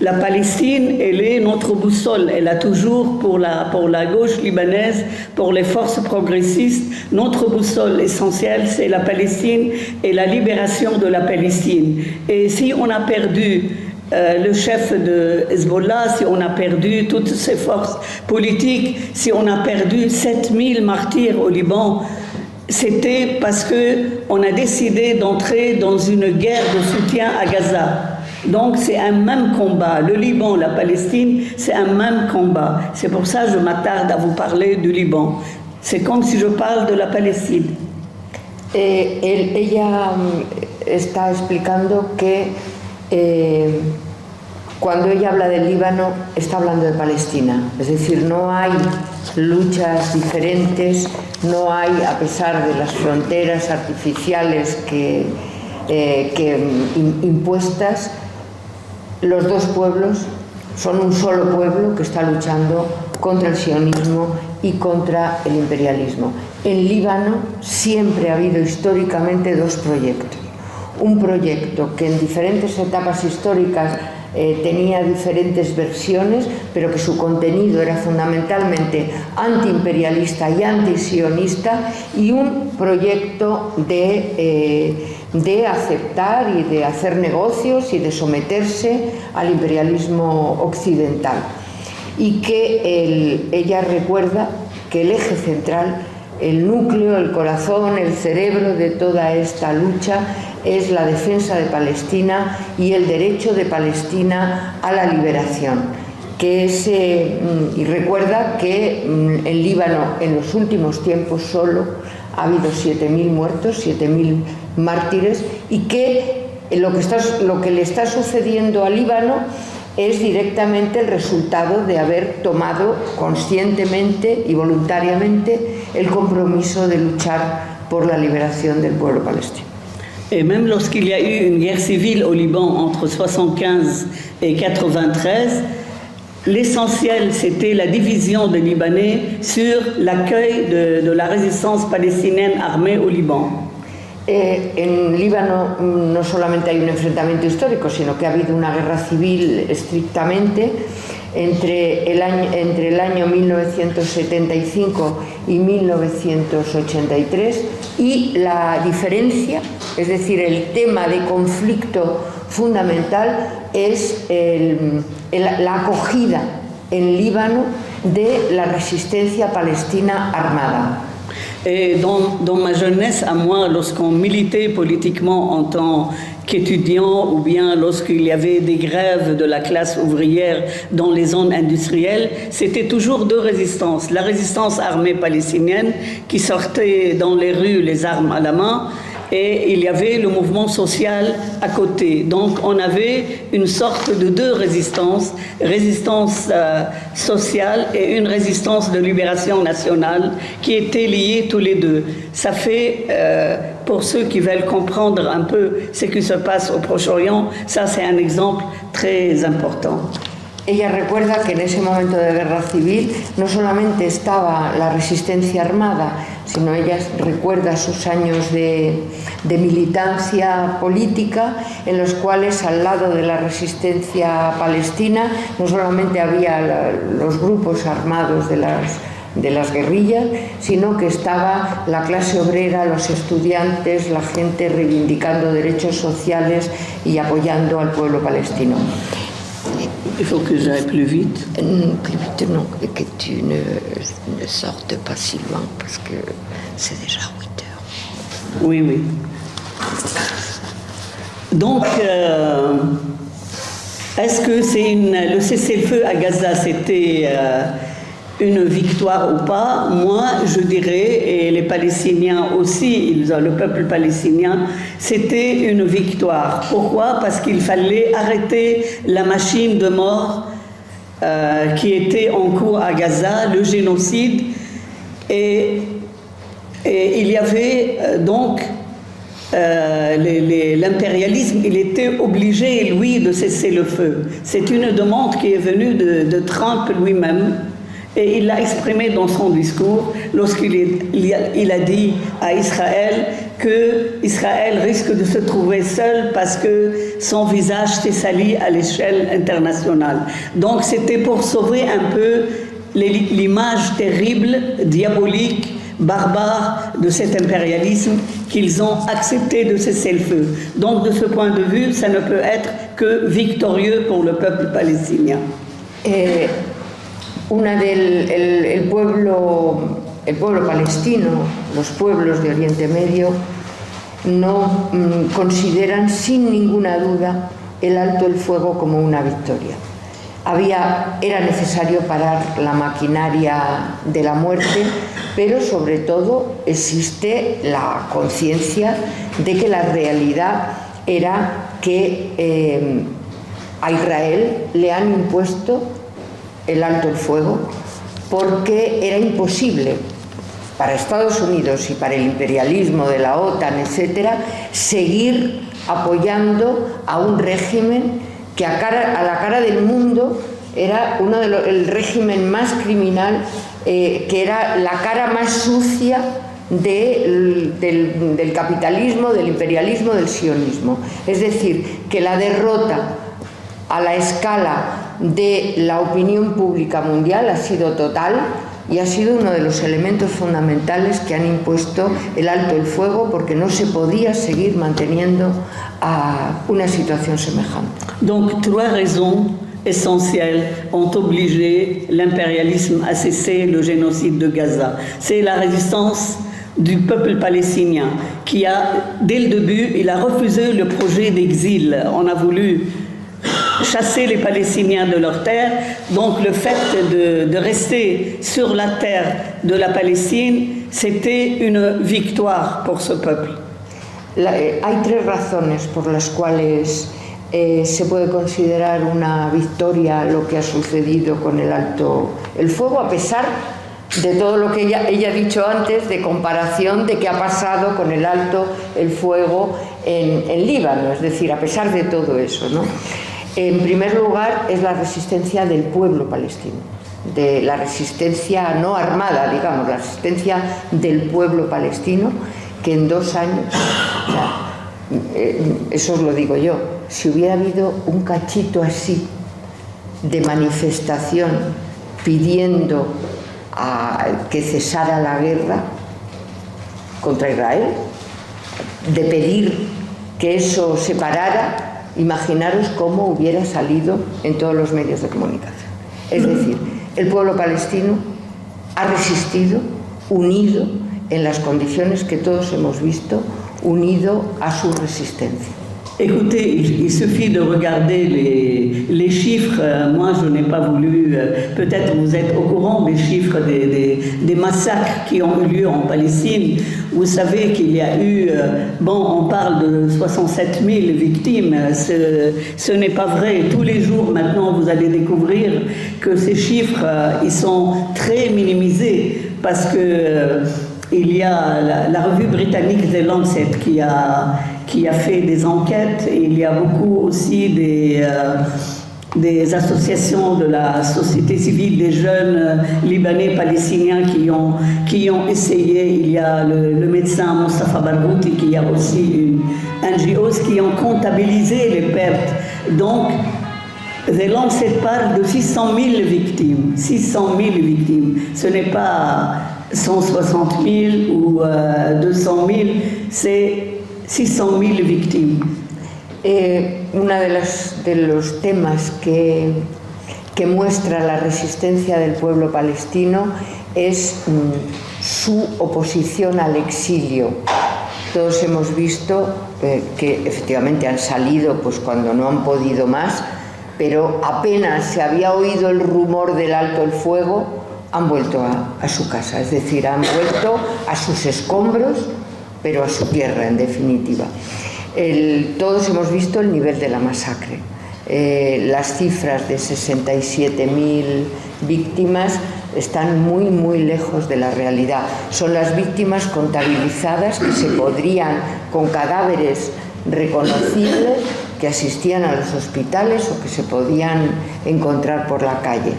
la Palestine, elle est notre boussole. Elle a toujours, pour la gauche libanaise, pour les forces progressistes, notre boussole essentielle, c'est la Palestine et la libération de la Palestine. Et si on a perdu le chef de Hezbollah, si on a perdu toutes ces forces politiques, si on a perdu 7000 martyrs au Liban, c'était parce qu'on a décidé d'entrer dans une guerre de soutien à Gaza. Donc c'est un même combat. Le Liban, la Palestine, c'est un même combat. C'est pour ça que je m'attarde à vous parler du Liban. C'est comme si je parle de la Palestine. Ella está explicando que cuando ella habla del Líbano está hablando de Palestina. Es decir, no hay luchas diferentes, no hay, a pesar de las fronteras artificiales que impuestas, los dos pueblos son un solo pueblo que está luchando contra el sionismo y contra el imperialismo. En Líbano siempre ha habido históricamente dos proyectos. un proyecto que en diferentes etapas históricas tenía diferentes versiones, pero que su contenido era fundamentalmente antiimperialista y antisionista, y un proyecto de aceptar y de hacer negocios y de someterse al imperialismo occidental. Y que ella recuerda que el eje central, el núcleo, el corazón, el cerebro de toda esta lucha es la defensa de Palestina y el derecho de Palestina a la liberación. Y recuerda que en Líbano en los últimos tiempos solo ha habido 7.000 muertos, 7.000 mártires, y que lo que le está sucediendo a Líbano es directamente el resultado de haber tomado conscientemente y voluntariamente el compromiso de luchar por la liberación del pueblo palestino. Et même lorsqu'il y a eu une guerre civile au Liban entre 75 et 93, l'essentiel c'était la division des Libanais sur l'accueil de la résistance palestinienne armée au Liban. En Líbano no solamente hay un enfrentamiento histórico, sino que ha habido una guerra civil estrictamente entre el año 1975 y 1983, y la diferencia, es decir, el tema de conflicto fundamental es la acogida en Líbano de la resistencia palestina armada. Et dans ma jeunesse, à moi, lorsqu'on militait politiquement en tant qu'étudiant ou bien lorsqu'il y avait des grèves de la classe ouvrière dans les zones industrielles, c'était toujours deux résistances. La résistance armée palestinienne qui sortait dans les rues les armes à la main, et il y avait le mouvement social à côté. Donc on avait une sorte de deux résistances, résistance sociale et une résistance de libération nationale qui étaient liées tous les deux. Ça fait, pour ceux qui veulent comprendre un peu ce qui se passe au Proche-Orient, ça c'est un exemple très important. Ella recuerda que en ese momento de guerra civil no solamente estaba la resistencia armada, sino ella recuerda sus años de militancia política, en los cuales al lado de la resistencia palestina no solamente había los grupos armados de las guerrillas, sino que estaba la clase obrera, los estudiantes, la gente reivindicando derechos sociales y apoyando al pueblo palestino. Il faut que j'aille plus vite. Plus vite, non, et que tu ne sortes pas si loin, parce que c'est déjà 8 heures. Oui, oui. Donc, est-ce que le cessez-le-feu à Gaza, c'était une victoire ou pas? Moi, je dirais, et les Palestiniens aussi, le peuple palestinien, c'était une victoire. Pourquoi? Parce qu'il fallait arrêter la machine de mort qui était en cours à Gaza, le génocide, et il y avait donc l'impérialisme, il était obligé, lui, de cesser le feu. C'est une demande qui est venue de Trump lui-même. Et il l'a exprimé dans son discours lorsqu'il a dit à Israël que Israël risque de se trouver seul parce que son visage s'est sali à l'échelle internationale. Donc c'était pour sauver un peu l'image terrible, diabolique, barbare de cet impérialisme qu'ils ont accepté de cesser le feu. Donc de ce point de vue, ça ne peut être que victorieux pour le peuple palestinien. El pueblo palestino, los pueblos de Oriente Medio, no consideran sin ninguna duda el alto el fuego como una victoria. Era necesario parar la maquinaria de la muerte, pero sobre todo existe la conciencia de que la realidad era que a Israel le han impuesto el alto el fuego porque era imposible para Estados Unidos y para el imperialismo de la OTAN, etcétera, seguir apoyando a un régimen que a la cara del mundo era el régimen más criminal, que era la cara más sucia del capitalismo, del imperialismo, del sionismo. Es decir, que la derrota a la escala de la opinión pública mundial ha sido total y ha sido uno de los elementos fundamentales que han impuesto el alto el fuego, porque no se podía seguir manteniendo una situación semejante. Donc, trois raisons essentielles ont obligé l'impérialisme à cesser le génocide de Gaza. C'est la résistance du peuple palestinien qui a, dès le début, il a refusé le projet d'exil. On a voulu chasser les Palestiniens de leur terre, donc le fait de rester sur la terre de la Palestine, c'était une victoire pour ce peuple. Hay tres razones por las cuales se puede considerar una victoria lo que ha sucedido con el alto el fuego, a pesar de todo lo que ella ha dicho antes, de comparación de qué ha pasado con el alto el fuego en Líbano, es decir, a pesar de todo eso, ¿no? En primer lugar, es la resistencia del pueblo palestino, de la resistencia no armada, digamos, la resistencia del pueblo palestino, que en 2 años, o sea, eso os lo digo yo, si hubiera habido un cachito así de manifestación pidiendo que cesara la guerra contra Israel, de pedir que eso se parara, imaginaros cómo hubiera salido en todos los medios de comunicación. Es decir, el pueblo palestino ha resistido, unido en las condiciones que todos hemos visto, unido a su resistencia. Écoutez, il suffit de regarder les chiffres. Moi, je n'ai pas voulu, peut-être vous êtes au courant des chiffres des massacres qui ont eu lieu en Palestine. Vous savez qu'il y a eu, on parle de 67 000 victimes. Ce n'est pas vrai. Tous les jours, maintenant, vous allez découvrir que ces chiffres, ils sont très minimisés parce que il y a la revue britannique The Lancet qui a fait des enquêtes, et il y a beaucoup aussi des associations de la société civile, des jeunes Libanais palestiniens qui ont essayé. Il y a le médecin Mostafa Barghouti qui a aussi une NGO qui ont comptabilisé les pertes. Donc, The Lancet parle de 600 000 victimes. 600 000 victimes. Ce n'est pas 160 000 ou 200 000, c'est 600 000 victimes. Uno de los temas que muestra la resistencia del pueblo palestino es su oposición al exilio. Todos hemos visto que efectivamente han salido pues cuando no han podido más, pero apenas se había oído el rumor del alto el fuego, han vuelto a su casa, es decir, han vuelto a sus escombros, pero a su tierra, en definitiva. Todos hemos visto el nivel de la masacre. Las cifras de 67.000 víctimas están muy, muy lejos de la realidad. Son las víctimas contabilizadas que se podrían, con cadáveres reconocibles, que asistían a los hospitales o que se podían encontrar por la calle.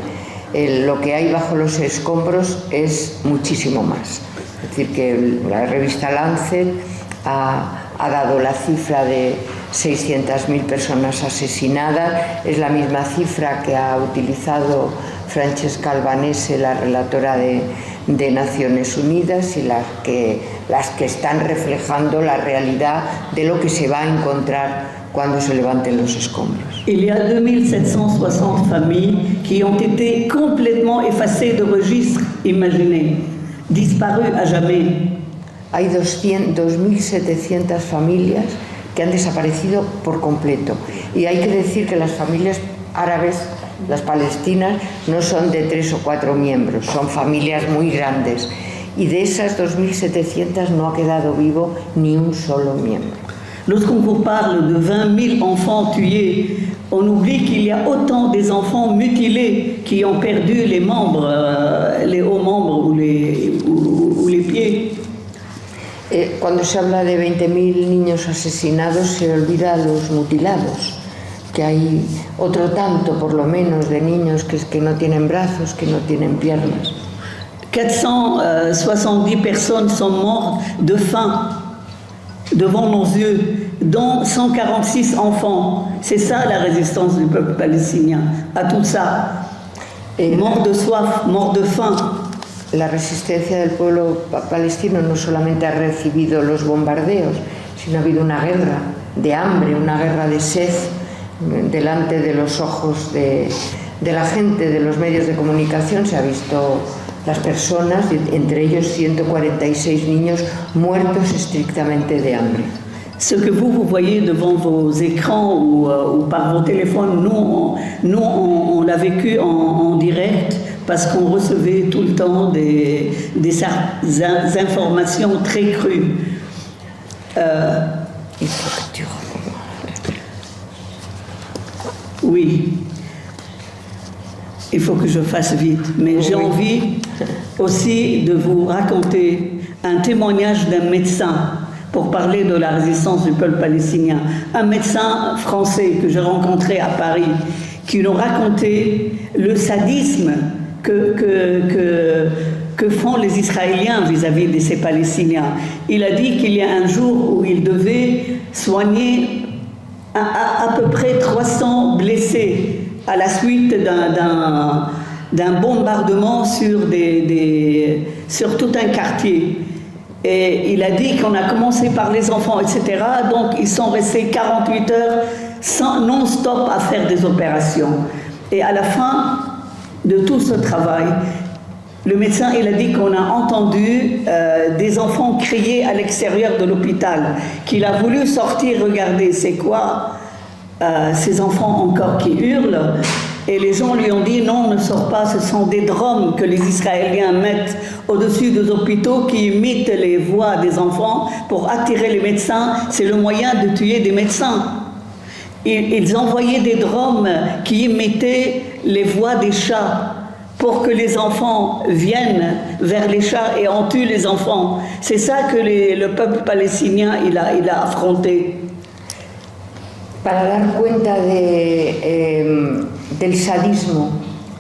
Lo que hay bajo los escombros es muchísimo más. Es decir, que la revista Lancet ha dado la cifra de 600.000 personas asesinadas. Es la misma cifra que ha utilizado Francesca Albanese, la relatora de Naciones Unidas, y las que están reflejando la realidad de lo que se va a encontrar cuando se levanten los escombros. Il y a 2760 familles qui ont été complètement effacées de registre, imaginez, disparues à jamais. Hay 2.700 familias que han desaparecido por completo. Y hay que decir que las familias árabes, las palestinas, no son de 3 o 4 miembros, son familias muy grandes. Y de esas 2.700 no ha quedado vivo ni un solo miembro. Lorsqu'on vous parle de 20 000 enfants tués, on oublie qu'il y a autant des enfants mutilés qui ont perdu les membres, les hauts membres ou les pieds. Cuando se habla de 20.000 niños asesinados, se olvida los mutilados, que hay otro tanto, por lo menos, de niños que no tienen brazos, que no tienen piernas. 470 personnes sont mortes de faim devant nos yeux, dont 146 enfants. C'est ça la résistance du peuple palestinien à tout ça. Mort de soif, mort de faim. La resistencia del pueblo palestino no solamente ha recibido los bombardeos, sino ha habido una guerra de hambre, una guerra de sed delante de los ojos de la gente, de los medios de comunicación. Se ha visto las personas, entre ellos 146 niños muertos estrictamente de hambre. Ce que vous voyez devant vos écrans ou par vos téléphones, nous on l'a vécu en direct parce qu'on recevait tout le temps des informations très crues. Oui, il faut que je fasse vite, mais j'ai envie aussi de vous raconter un témoignage d'un médecin pour parler de la résistance du peuple palestinien. Un médecin français que j'ai rencontré à Paris, qui nous racontait le sadisme que font les Israéliens vis-à-vis de ces Palestiniens. Il a dit qu'il y a un jour où il devait soigner à peu près 300 blessés à la suite d'un bombardement sur tout un quartier. Et il a dit qu'on a commencé par les enfants, etc. Donc ils sont restés 48 heures non-stop à faire des opérations. Et à la fin de tout ce travail, le médecin, il a dit qu'on a entendu des enfants crier à l'extérieur de l'hôpital, qu'il a voulu sortir, regarder c'est quoi ces enfants encore qui hurlent. Et les gens lui ont dit non, ne sors pas, ce sont des drones que les Israéliens mettent au-dessus des hôpitaux qui imitent les voix des enfants pour attirer les médecins. C'est le moyen de tuer des médecins. Ils envoyaient des drones qui imitaient les voix des chats pour que les enfants viennent vers les chats et en tuent les enfants. C'est ça que le peuple palestinien il a affronté. Para dar cuenta del sadismo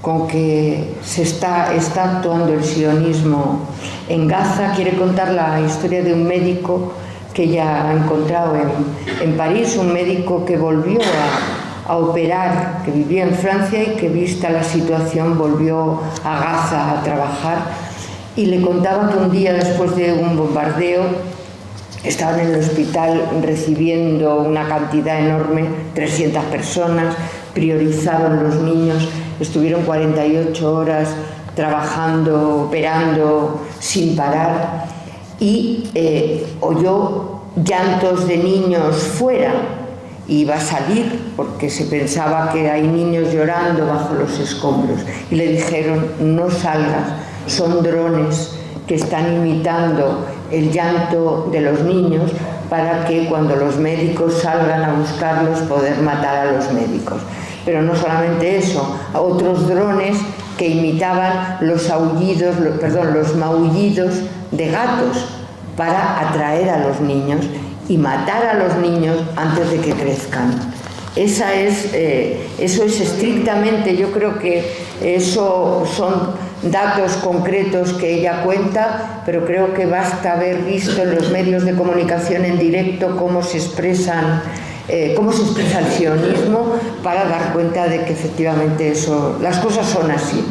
con que se está actuando el sionismo en Gaza, quiere contar la historia de un médico que ella ha encontrado en París, un médico que volvió a operar, que vivía en Francia y que, vista la situación, volvió a Gaza a trabajar, y le contaba que un día después de un bombardeo estaban en el hospital recibiendo una cantidad enorme, 300 personas, priorizaron los niños, estuvieron 48 horas trabajando, operando sin parar, y oyó llantos de niños fuera. Iba a salir porque se pensaba que hay niños llorando bajo los escombros, y le dijeron no salgas, son drones que están imitando el llanto de los niños para que cuando los médicos salgan a buscarlos poder matar a los médicos. Pero no solamente eso, otros drones que imitaban los maullidos de gatos para atraer a los niños y matar a los niños antes de que crezcan. Eso es estrictamente, yo creo que eso son datos concretos que ella cuenta, pero creo que basta haber visto en los medios de comunicación en directo cómo se expresa el sionismo para dar cuenta de que efectivamente las cosas son así.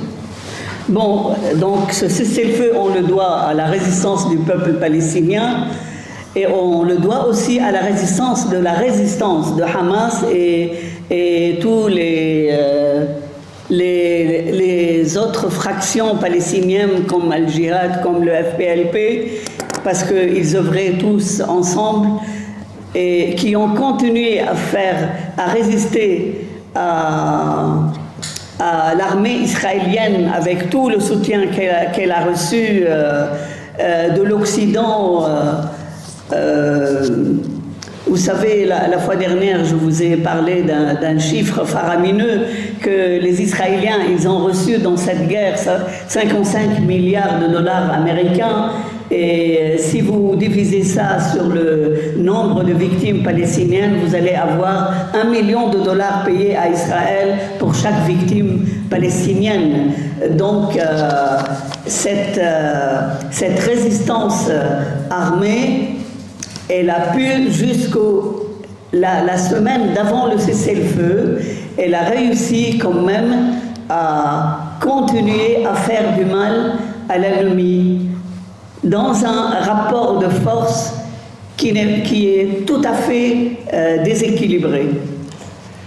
Bon, donc ce cessez-le-feu, on le doit à la résistance du peuple palestinien, et on le doit aussi à la résistance de Hamas et tous les autres fractions palestiniennes comme Al-Jihad, comme le FPLP, parce qu'ils œuvraient tous ensemble et qui ont continué à résister à l'armée israélienne avec tout le soutien qu'elle a reçu de l'Occident Vous savez, la fois dernière, je vous ai parlé d'un chiffre faramineux que les Israéliens, ils ont reçu dans cette guerre 55 milliards de dollars américains. Et si vous divisez ça sur le nombre de victimes palestiniennes, vous allez avoir 1 million de dollars payés à Israël pour chaque victime palestinienne. Donc, cette résistance armée, elle a pu la semaine d'avant le cessez-le-feu, elle a réussi quand même à continuer à faire du mal à l'ennemi dans un rapport de force qui est tout à fait déséquilibré.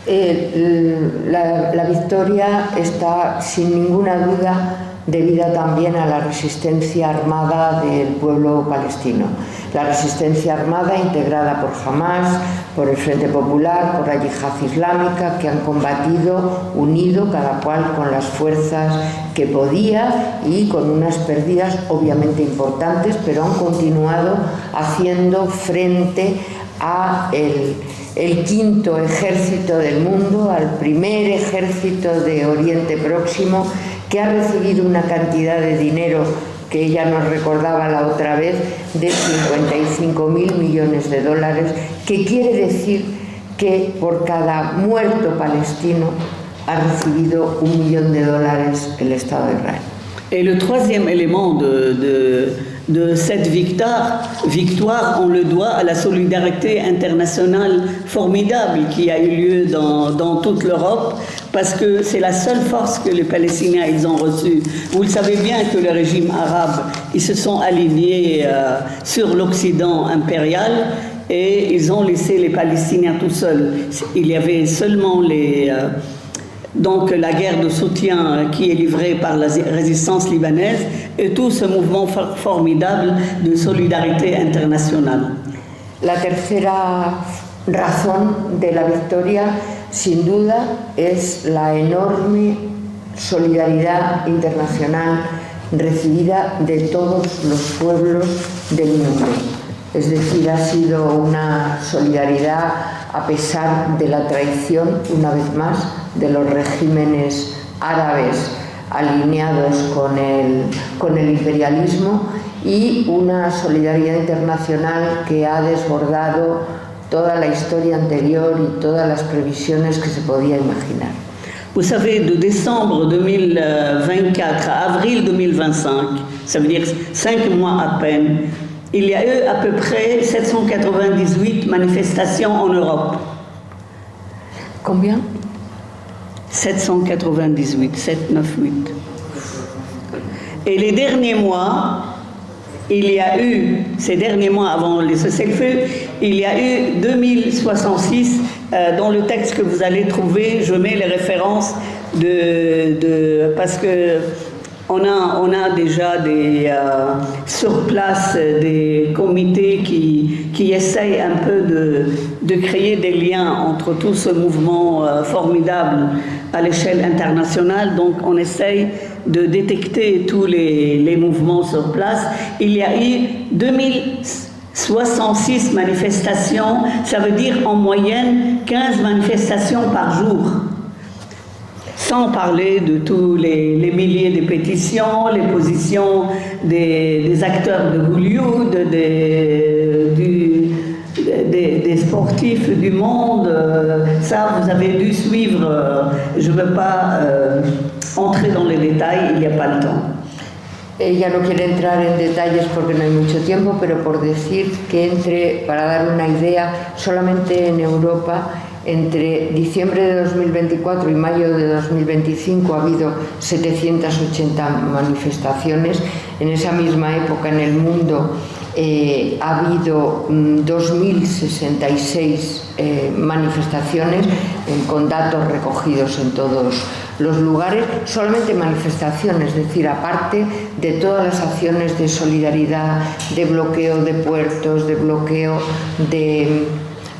La victoria está sin ninguna duda debida también a la resistencia armada del pueblo palestino. La resistencia armada integrada por Hamas, por el Frente Popular, por la Yihad Islámica, que han combatido unido cada cual con las fuerzas que podía y con unas pérdidas obviamente importantes, pero han continuado haciendo frente a el quinto ejército del mundo, al primer ejército de Oriente Próximo, que ha recibido una cantidad de dinero que ella nos recordaba la otra vez, de 55.000 millones de dólares, que quiere decir que por cada muerto palestino ha recibido $1 millón el Estado de Israel. Et le troisième élément de cette victoire, on le doit à la solidarité internationale formidable qui a eu lieu dans toute l'Europe, parce que c'est la seule force que les Palestiniens ils ont reçue. Vous le savez bien que le régime arabe, ils se sont alignés sur l'Occident impérial et ils ont laissé les Palestiniens tout seuls. Il y avait seulement donc la guerre de soutien qui est livrée par la résistance libanaise et tout ce mouvement formidable de solidarité internationale. La tercera razón de la victoria, sin duda, es la enorme solidaridad internacional recibida de todos los pueblos del mundo. Es decir, ha sido una solidaridad a pesar de la traición, una vez más, de los regímenes árabes alineados con el imperialismo, y una solidaridad internacional que ha desbordado toda la historia anterior y todas las previsiones que se podía imaginar. Vous savez, de décembre 2024 à avril 2025, ça veut dire 5 mois à peine, il y a eu à peu près 798 manifestations en Europe. Combien? 798, 798. Et les derniers mois, ces derniers mois avant le cessez-le-feu, il y a eu 2066. Dans le texte que vous allez trouver, je mets les références parce que on a déjà sur place des comités qui essayent un peu de créer des liens entre tout ce mouvement formidable à l'échelle internationale. Donc on essaye de détecter tous les mouvements sur place. Il y a eu 2066 manifestations, ça veut dire en moyenne 15 manifestations par jour. Sans parler de tous les milliers de pétitions, les positions des acteurs de Hollywood, des sportifs du monde. Ça, vous avez dû suivre. Je ne veux pas entrer dans les détails, il n'y a pas le temps. Ella no quiere entrar en detalles porque no hay mucho tiempo, pero por decir que para dar una idea, solamente en Europa, entre diciembre de 2024 y mayo de 2025 ha habido 780 manifestaciones. En esa misma época en el mundo ha habido 2.066 manifestaciones con datos recogidos en todos los lugares, solamente manifestaciones, es decir, aparte de todas las acciones de solidaridad, de bloqueo de puertos, de bloqueo de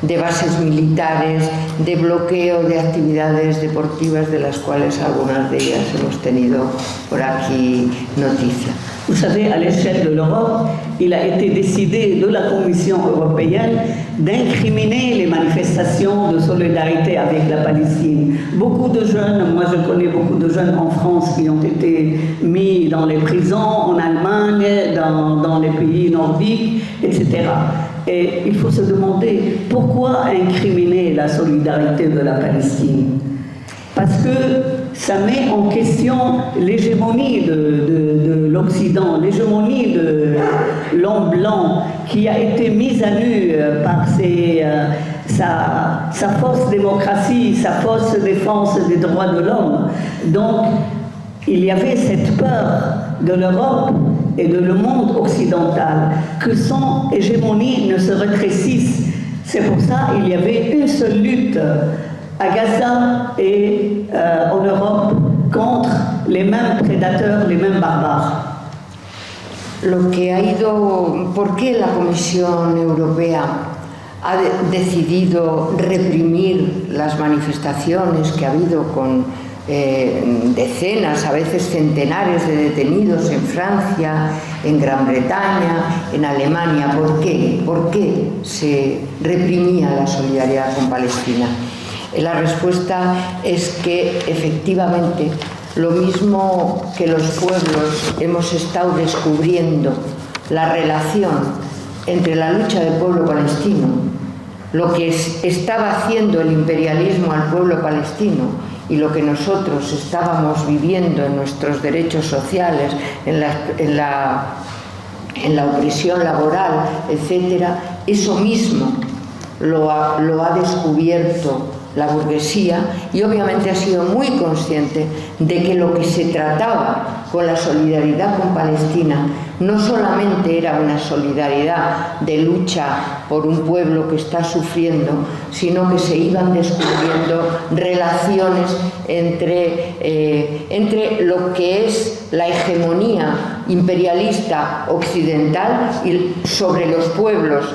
de bases militares, de bloqueo de actividades deportivas, de las cuales algunas de ellas hemos tenido por aquí noticia. Vous savez, à l'échelle de l'Europe, il a été décidé de la Commission européenne d'incriminer les manifestations de solidarité avec la Palestine. Beaucoup de jeunes, moi je connais beaucoup de jeunes en France qui ont été mis dans les prisons, en Allemagne, dans les pays nordiques, etc. Et il faut se demander pourquoi incriminer la solidarité de la Palestine. Parce que ça met en question l'hégémonie de l'Occident, l'hégémonie de l'homme blanc qui a été mise à nu par sa fausse démocratie, sa fausse défense des droits de l'homme. Donc, il y avait cette peur de l'Europe et de le monde occidental que son hégémonie ne se rétrécisse. C'est pour ça qu'il y avait une seule lutte a Gaza et en Europe contre les mêmes prédateurs, les mêmes barbares. ¿Por qué la Comisión Europea ha decidido reprimir las manifestaciones que ha habido con decenas, a veces centenares de detenidos en Francia, en Gran Bretaña, en Alemania? ¿Por qué? ¿Por qué se reprimía la solidaridad con Palestina? La respuesta es que efectivamente, lo mismo que los pueblos hemos estado descubriendo la relación entre la lucha del pueblo palestino, lo que estaba haciendo el imperialismo al pueblo palestino y lo que nosotros estábamos viviendo en nuestros derechos sociales, en la opresión laboral, etc., eso mismo lo ha descubierto la burguesía, y obviamente ha sido muy consciente de que lo que se trataba con la solidaridad con Palestina no solamente era una solidaridad de lucha por un pueblo que está sufriendo, sino que se iban descubriendo relaciones entre lo que es la hegemonía imperialista occidental y sobre los pueblos,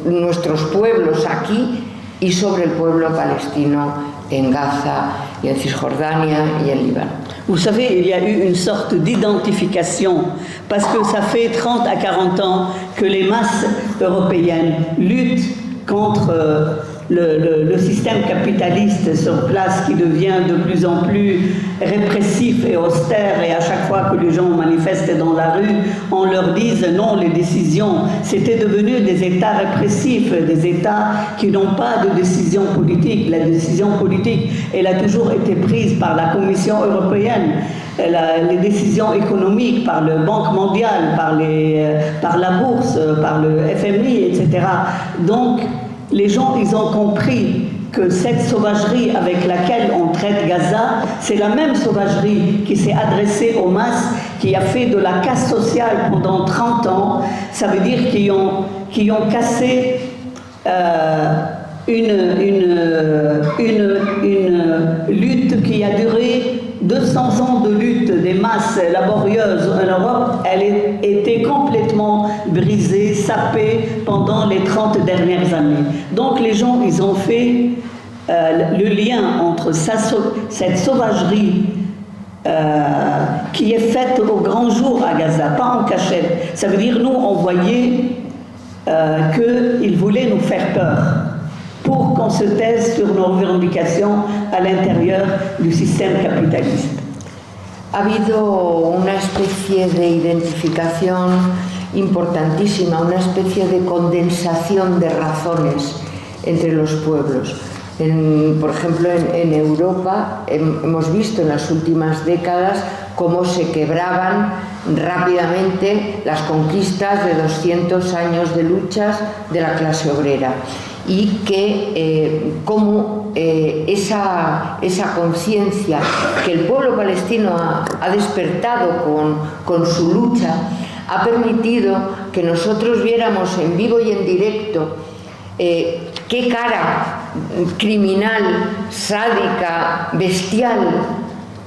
nuestros pueblos aquí, y sobre el pueblo palestino en Gaza y en Cisjordania y en Líbano. Vous savez, il y a eu une sorte d'identification, parce que ça fait 30 à 40 ans que les masses européennes luttent contre le système capitaliste sur place qui devient de plus en plus répressif et austère, et à chaque fois que les gens manifestent dans la rue, on leur dit non, les décisions, c'était devenu des États répressifs, des États qui n'ont pas de décision politique. La décision politique, elle a toujours été prise par la Commission européenne, les décisions économiques par le Banque mondiale, par la bourse, par le FMI, etc. Donc, les gens, ils ont compris que cette sauvagerie avec laquelle on traite Gaza, c'est la même sauvagerie qui s'est adressée aux masses, qui a fait de la casse sociale pendant 30 ans. Ça veut dire qu'ils ont cassé une lutte qui a duré 200 ans de lutte des masses laborieuses en Europe. Elle a été complètement brisée, sapée pendant les 30 dernières années. Donc les gens, ils ont fait le lien entre cette sauvagerie qui est faite au grand jour à Gaza, pas en cachette. Ça veut dire, nous, on voyait qu'ils voulaient nous faire peur pour qu'on se taise sur nos revendications à l'intérieur du système capitaliste. Ha habido una especie de identificación importantísima, una especie de condensación de razones entre los pueblos. Por ejemplo, en Europa hemos visto en las últimas décadas cómo se quebraban rápidamente las conquistas de 200 años de luchas de la clase obrera, y que cómo esa conciencia que el pueblo palestino ha despertado con su lucha ha permitido que nosotros viéramos en vivo y en directo qué cara criminal, sádica, bestial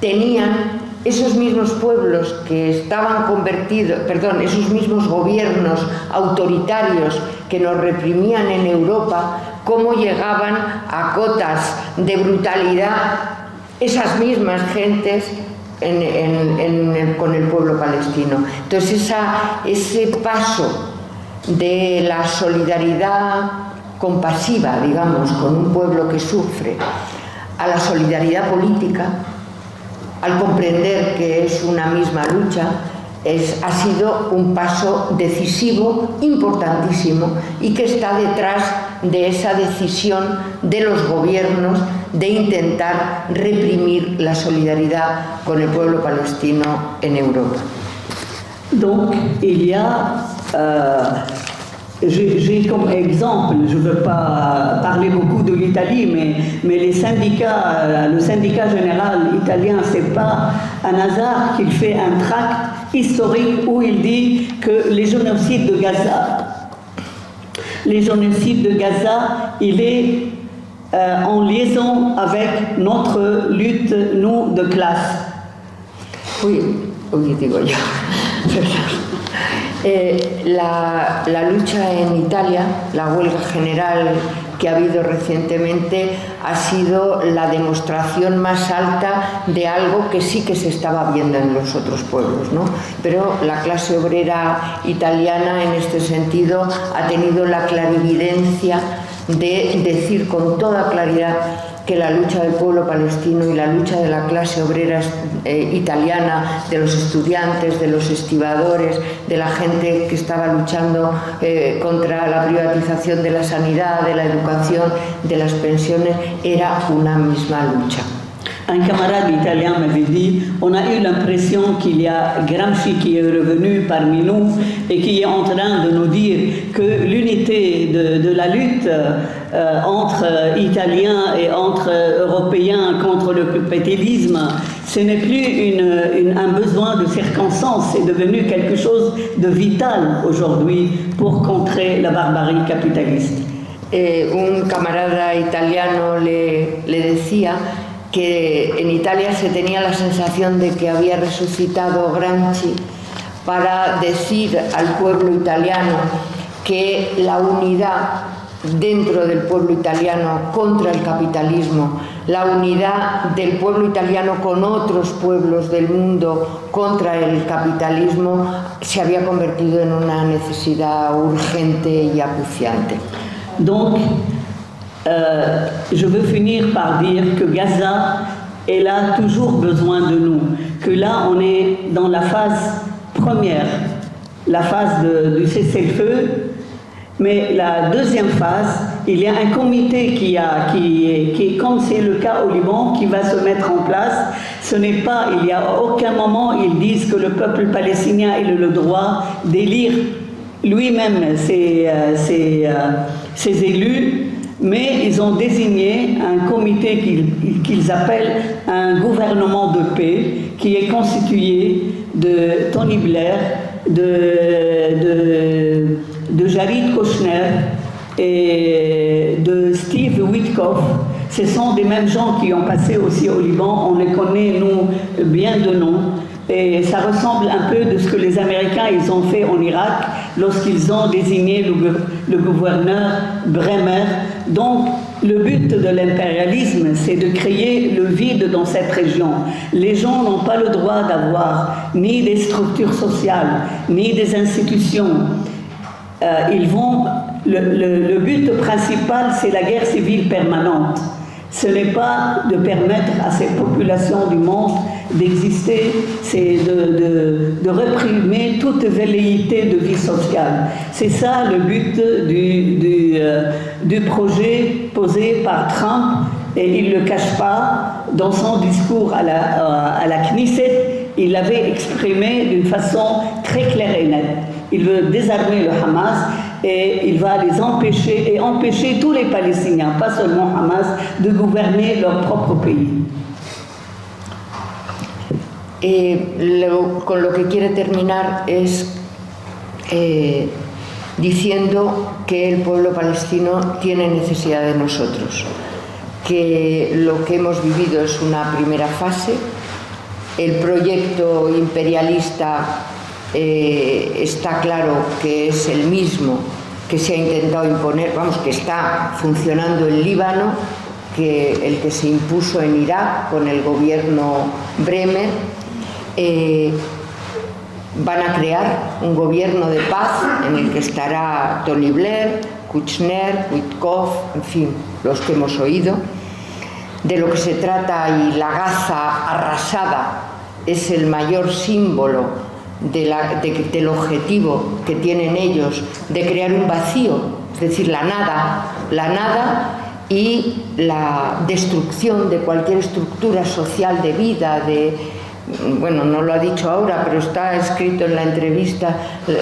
tenían esos mismos pueblos que estaban convertidos, esos mismos gobiernos autoritarios que que nos reprimían en Europa, cómo llegaban a cotas de brutalidad esas mismas gentes con el pueblo palestino. Entonces ese paso de la solidaridad compasiva, digamos, con un pueblo que sufre, a la solidaridad política, al comprender que es una misma lucha, ha sido un paso decisivo, importantísimo, y que está detrás de esa decisión de los gobiernos de intentar reprimir la solidaridad con el pueblo palestino en Europa. Donc, il y a, j'ai comme exemple, je ne veux pas parler beaucoup de l'Italie, mais les syndicats, le syndicat général italien, ce n'est pas un hasard qu'il fait un tract historique où il dit que les génocides de Gaza, il est en liaison avec notre lutte, nous, de classe. Oui, digo yo. La lucha en Italia, la huelga general que ha habido recientemente, ha sido la demostración más alta de algo que sí que se estaba viendo en los otros pueblos, ¿no? Pero la clase obrera italiana en este sentido ha tenido la clarividencia de decir con toda claridad que la lucha del pueblo palestino y la lucha de la clase obrera italiana, de los estudiantes, de los estibadores, de la gente que estaba luchando contra la privatización de la sanidad, de la educación, de las pensiones, era una misma lucha. Un camarade italien m'avait dit, on a eu l'impression qu'il y a Gramsci qui est revenu parmi nous et qui est en train de nous dire que l'unité de la lutte entre Italiens et entre Européens contre le capitalisme, ce n'est plus un besoin de circonstance, c'est devenu quelque chose de vital aujourd'hui pour contrer la barbarie capitaliste. Un camarada italiano le decía que en Italia se tenía la sensación de que había resucitado Gramsci para decir al pueblo italiano que la unidad dentro del pueblo italiano contra el capitalismo, la unidad del pueblo italiano con otros pueblos del mundo contra el capitalismo, se había convertido en una necesidad urgente y acuciante. Donc, je veux finir par dire que Gaza, elle a toujours besoin de nous, que là on est dans la phase première, la phase du cessez-le-feu, mais la deuxième phase, il y a un comité qui comme c'est le cas au Liban, qui va se mettre en place. Ce n'est pas, il n'y a aucun moment ils disent que le peuple palestinien a le droit d'élire lui-même ses élus, mais ils ont désigné un comité qu'ils appellent un gouvernement de paix qui est constitué de Tony Blair, de Jared Kushner et de Steve Witkoff. Ce sont des mêmes gens qui ont passé aussi au Liban, on les connaît nous bien de nom. Et ça ressemble un peu de ce que les Américains ils ont fait en Irak lorsqu'ils ont désigné le gouverneur Bremer. Donc le but de l'impérialisme, c'est de créer le vide dans cette région. Les gens n'ont pas le droit d'avoir ni des structures sociales, ni des institutions. Le but principal, c'est la guerre civile permanente. Ce n'est pas de permettre à ces populations du monde d'exister, c'est de réprimer toute velléité de vie sociale. C'est ça le but du projet posé par Trump, et il ne le cache pas. Dans son discours à la Knesset, il l'avait exprimé d'une façon très claire et nette. Il veut désarmer le Hamas et il va les empêcher et empêcher tous les Palestiniens, pas seulement Hamas, de gouverner leur propre pays. Con lo que quiere terminar es diciendo que el pueblo palestino tiene necesidad de nosotros, que lo que hemos vivido es una primera fase, el proyecto imperialista está claro que es el mismo que se ha intentado imponer, vamos, que está funcionando en Líbano, el que se impuso en Irak con el gobierno Bremer. Van a crear un gobierno de paz en el que estará Tony Blair, Kouchner, Witkoff, en fin, los que hemos oído. De lo que se trata, y la Gaza arrasada es el mayor símbolo del objetivo que tienen ellos de crear un vacío, es decir, la nada y la destrucción de cualquier estructura social de vida, bueno, no lo ha dicho ahora, pero está escrito en la entrevista,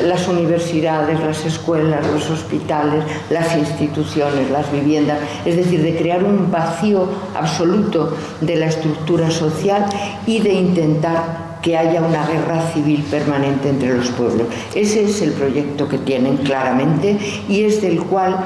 las universidades, las escuelas, los hospitales, las instituciones, las viviendas, es decir, de crear un vacío absoluto de la estructura social y de intentar que haya una guerra civil permanente entre los pueblos. Ese es el proyecto que tienen claramente y es del cual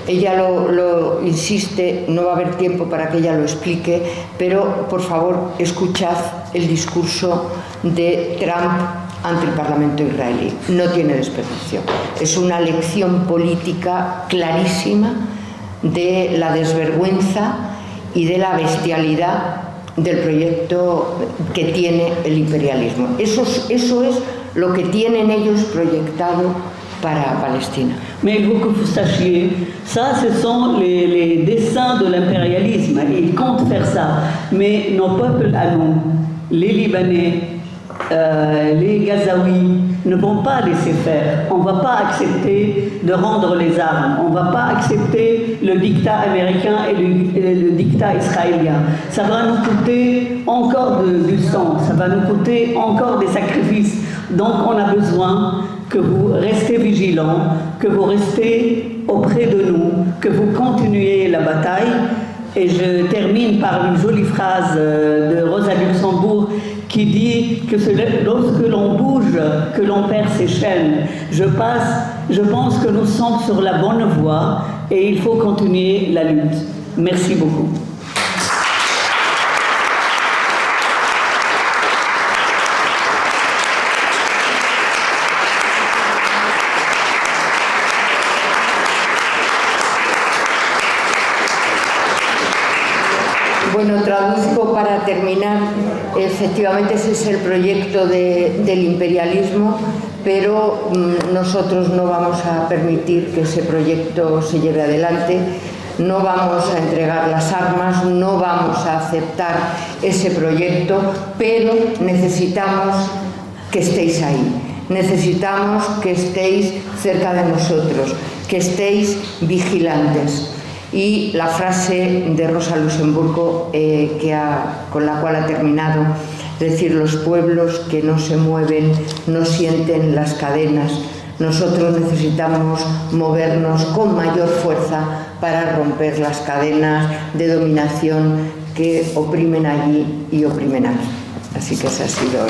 ella lo insiste, no va a haber tiempo para que ella lo explique, pero por favor escuchad el discurso de Trump ante el Parlamento israelí. No tiene desperdicio. Es una lección política clarísima de la desvergüenza y de la bestialidad del proyecto que tiene el imperialismo. Eso es lo que tienen ellos proyectado para Palestina. Mais il faut que vous sachiez, ça ce sont les desseins de l'impérialisme, ils comptent faire ça, mais nos peuples à nous, les Libanais, les Gazaouis, ne vont pas laisser faire. On ne va pas accepter de rendre les armes, on ne va pas accepter le dictat américain et le dictat israélien. Ça va nous coûter encore du sang, ça va nous coûter encore des sacrifices. Donc on a besoin que vous restez vigilants, que vous restez auprès de nous, que vous continuez la bataille. Et je termine par une jolie phrase de Rosa Luxembourg qui dit que lorsque l'on bouge, que l'on perd ses chaînes. Je pense que nous sommes sur la bonne voie et il faut continuer la lutte. Merci beaucoup. Bueno, traduzco para terminar. Efectivamente ese es el proyecto del imperialismo, pero nosotros no vamos a permitir que ese proyecto se lleve adelante, no vamos a entregar las armas, no vamos a aceptar ese proyecto, pero necesitamos que estéis ahí, necesitamos que estéis cerca de nosotros, que estéis vigilantes. Y la frase de Rosa Luxemburgo con la cual ha terminado, es decir, los pueblos que no se mueven no sienten las cadenas. Nosotros necesitamos movernos con mayor fuerza para romper las cadenas de dominación que oprimen allí y oprimen aquí. Así que ese ha sido